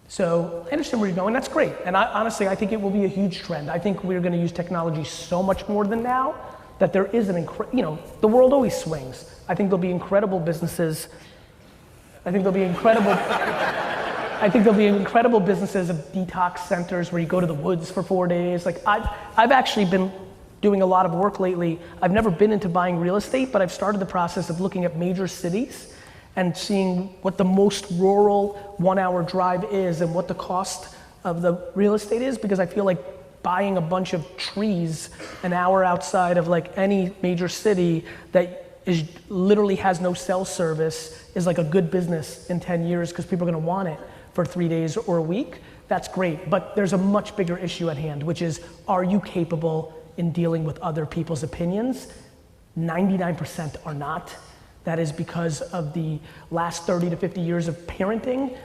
Speaker 16: So I understand where you're going, that's great. And honestly, I think it will be a huge trend. I think we're gonna use technology so much more than now that there is the world always swings. I think there'll be incredible businesses. I think there'll be incredible businesses of detox centers where you go to the woods for 4 days. Like I've actually been doing a lot of work lately. I've never been into buying real estate, but I've started the process of looking at major cities and seeing what the most rural 1-hour drive is and what the cost of the real estate is, because I feel like buying a bunch of trees an hour outside of like any major city that literally has no cell service is like a good business in 10 years because people are gonna want it for 3 days or a week. That's great, but there's a much bigger issue at hand, which is, are you capable in dealing with other people's opinions? 99% are not. That is because of the last 30 to 50 years of parenting,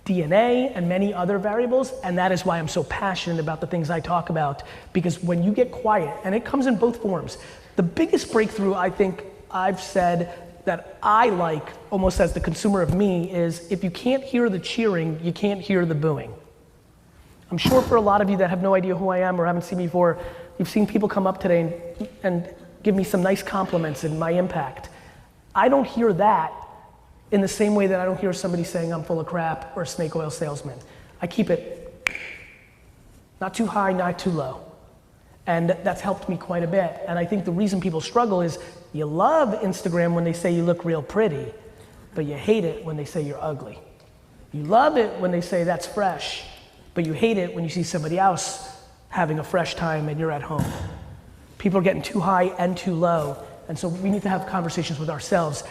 Speaker 16: DNA, and many other variables, and that is why I'm so passionate about the things I talk about, because when you get quiet, and it comes in both forms, the biggest breakthrough I think I've said that I like, almost as the consumer of me, is if you can't hear the cheering, you can't hear the booing. I'm sure for a lot of you that have no idea who I am or haven't seen me before, you've seen people come up today and give me some nice compliments and my impact. I don't hear that in the same way that I don't hear somebody saying I'm full of crap or a snake oil salesman. I keep it not too high, not too low. And that's helped me quite a bit. And I think the reason people struggle is you love Instagram when they say you look real pretty, but you hate it when they say you're ugly. You love it when they say that's fresh, but you hate it when you see somebody else having a fresh time and you're at home. People are getting too high and too low. And so we need to have conversations with ourselves.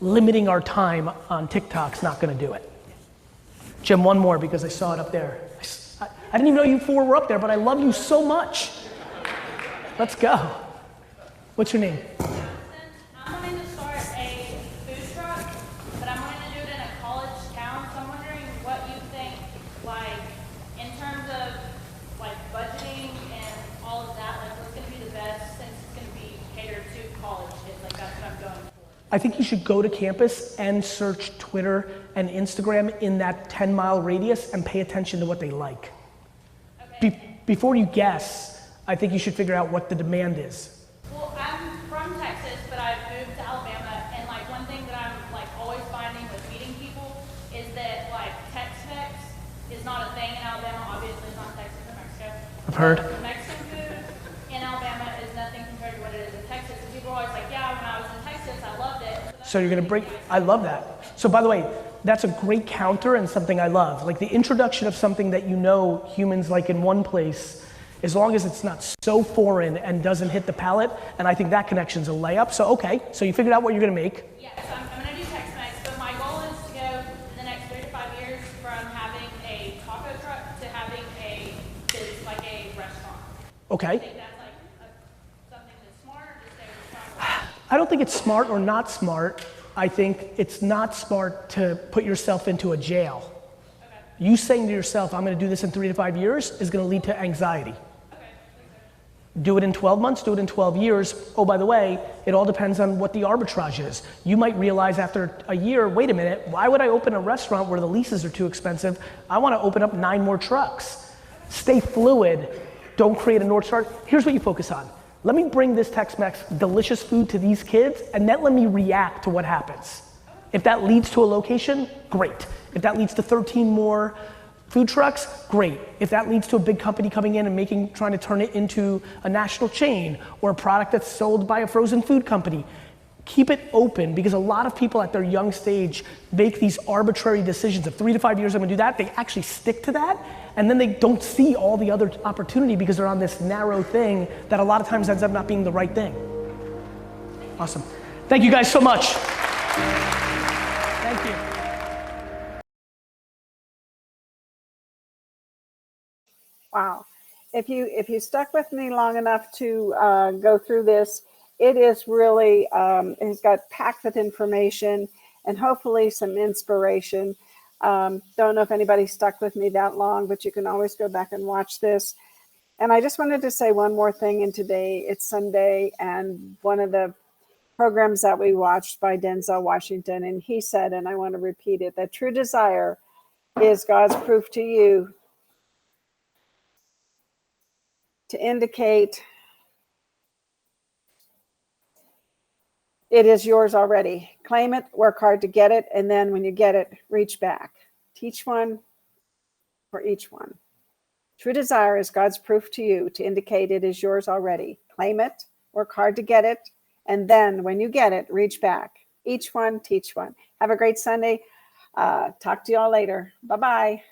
Speaker 16: Limiting our time on TikTok's not gonna do it. Jim, one more because I saw it up there. I didn't even know you 4 were up there, but I love you so much. Let's go. What's your name?
Speaker 17: I'm wanting to start a food truck, but I'm wanting to do it in a college town. So I'm wondering what you think, like, in terms of like budgeting and all of that, like what's gonna be the best since it's gonna be catered to college kids. Like that's what I'm going for.
Speaker 2: I think you should go to campus and search Twitter and Instagram in that 10-mile radius and pay attention to what they like. Okay. Before you guess, I think you should figure out what the demand is.
Speaker 17: Well, I'm from Texas, but I've moved to Alabama, and like one thing that I'm like always finding with meeting people is that like Tex-Mex is not a thing in Alabama. Obviously, it's not Texas or Mexico.
Speaker 2: I've heard.
Speaker 17: Mexican food in Alabama is nothing compared to what it is in Texas. And people are always like, yeah, when I was in Texas, I loved it. So
Speaker 2: So you're gonna bring, I love that. So by the way, that's a great counter and something I love. Like the introduction of something that you know humans like in one place, as long as it's not so foreign and doesn't hit the palate, and I think that connection's a layup. So okay, so you figured out what you're gonna make.
Speaker 17: Yeah, so I'm gonna do Tex-Mex, but my goal is to go in the next 3 to 5 years from having a taco truck to having a restaurant.
Speaker 2: Okay.
Speaker 17: I think that's something that's smart, or just stay with taco.
Speaker 2: I don't think it's smart or not smart. I think it's not smart to put yourself into a jail. Okay. You saying to yourself, I'm gonna do this in 3 to 5 years is gonna lead to anxiety. Okay. Do it in 12 months, do it in 12 years. Oh, by the way, it all depends on what the arbitrage is. You might realize after a year, wait a minute, why would I open a restaurant where the leases are too expensive? I wanna open up 9 more trucks. Stay fluid, don't create a North Star. Here's what you focus on. Let me bring this Tex-Mex delicious food to these kids and then let me react to what happens. If that leads to a location, great. If that leads to 13 more food trucks, great. If that leads to a big company coming in and trying to turn it into a national chain or a product that's sold by a frozen food company, keep it open, because a lot of people at their young stage make these arbitrary decisions of 3 to 5 years I'm gonna do that. They actually stick to that, and then they don't see all the other opportunity because they're on this narrow thing that a lot of times ends up not being the right thing. Awesome. Thank you guys so much. Thank you.
Speaker 1: Wow. If you stuck with me long enough to go through this, it is really, it's got packed with information and hopefully some inspiration. Don't know if anybody stuck with me that long, but you can always go back and watch this. And I just wanted to say one more thing. And today it's Sunday, and one of the programs that we watched by Denzel Washington, and he said, and I want to repeat it, that true desire is God's proof to you to indicate it is yours already. Claim it, work hard to get it, and then when you get it, reach back. Teach one for each one. True desire is God's proof to you to indicate it is yours already. Claim it, work hard to get it, and then when you get it, reach back. Each one, teach one. Have a great Sunday. Talk to y'all later. Bye-bye.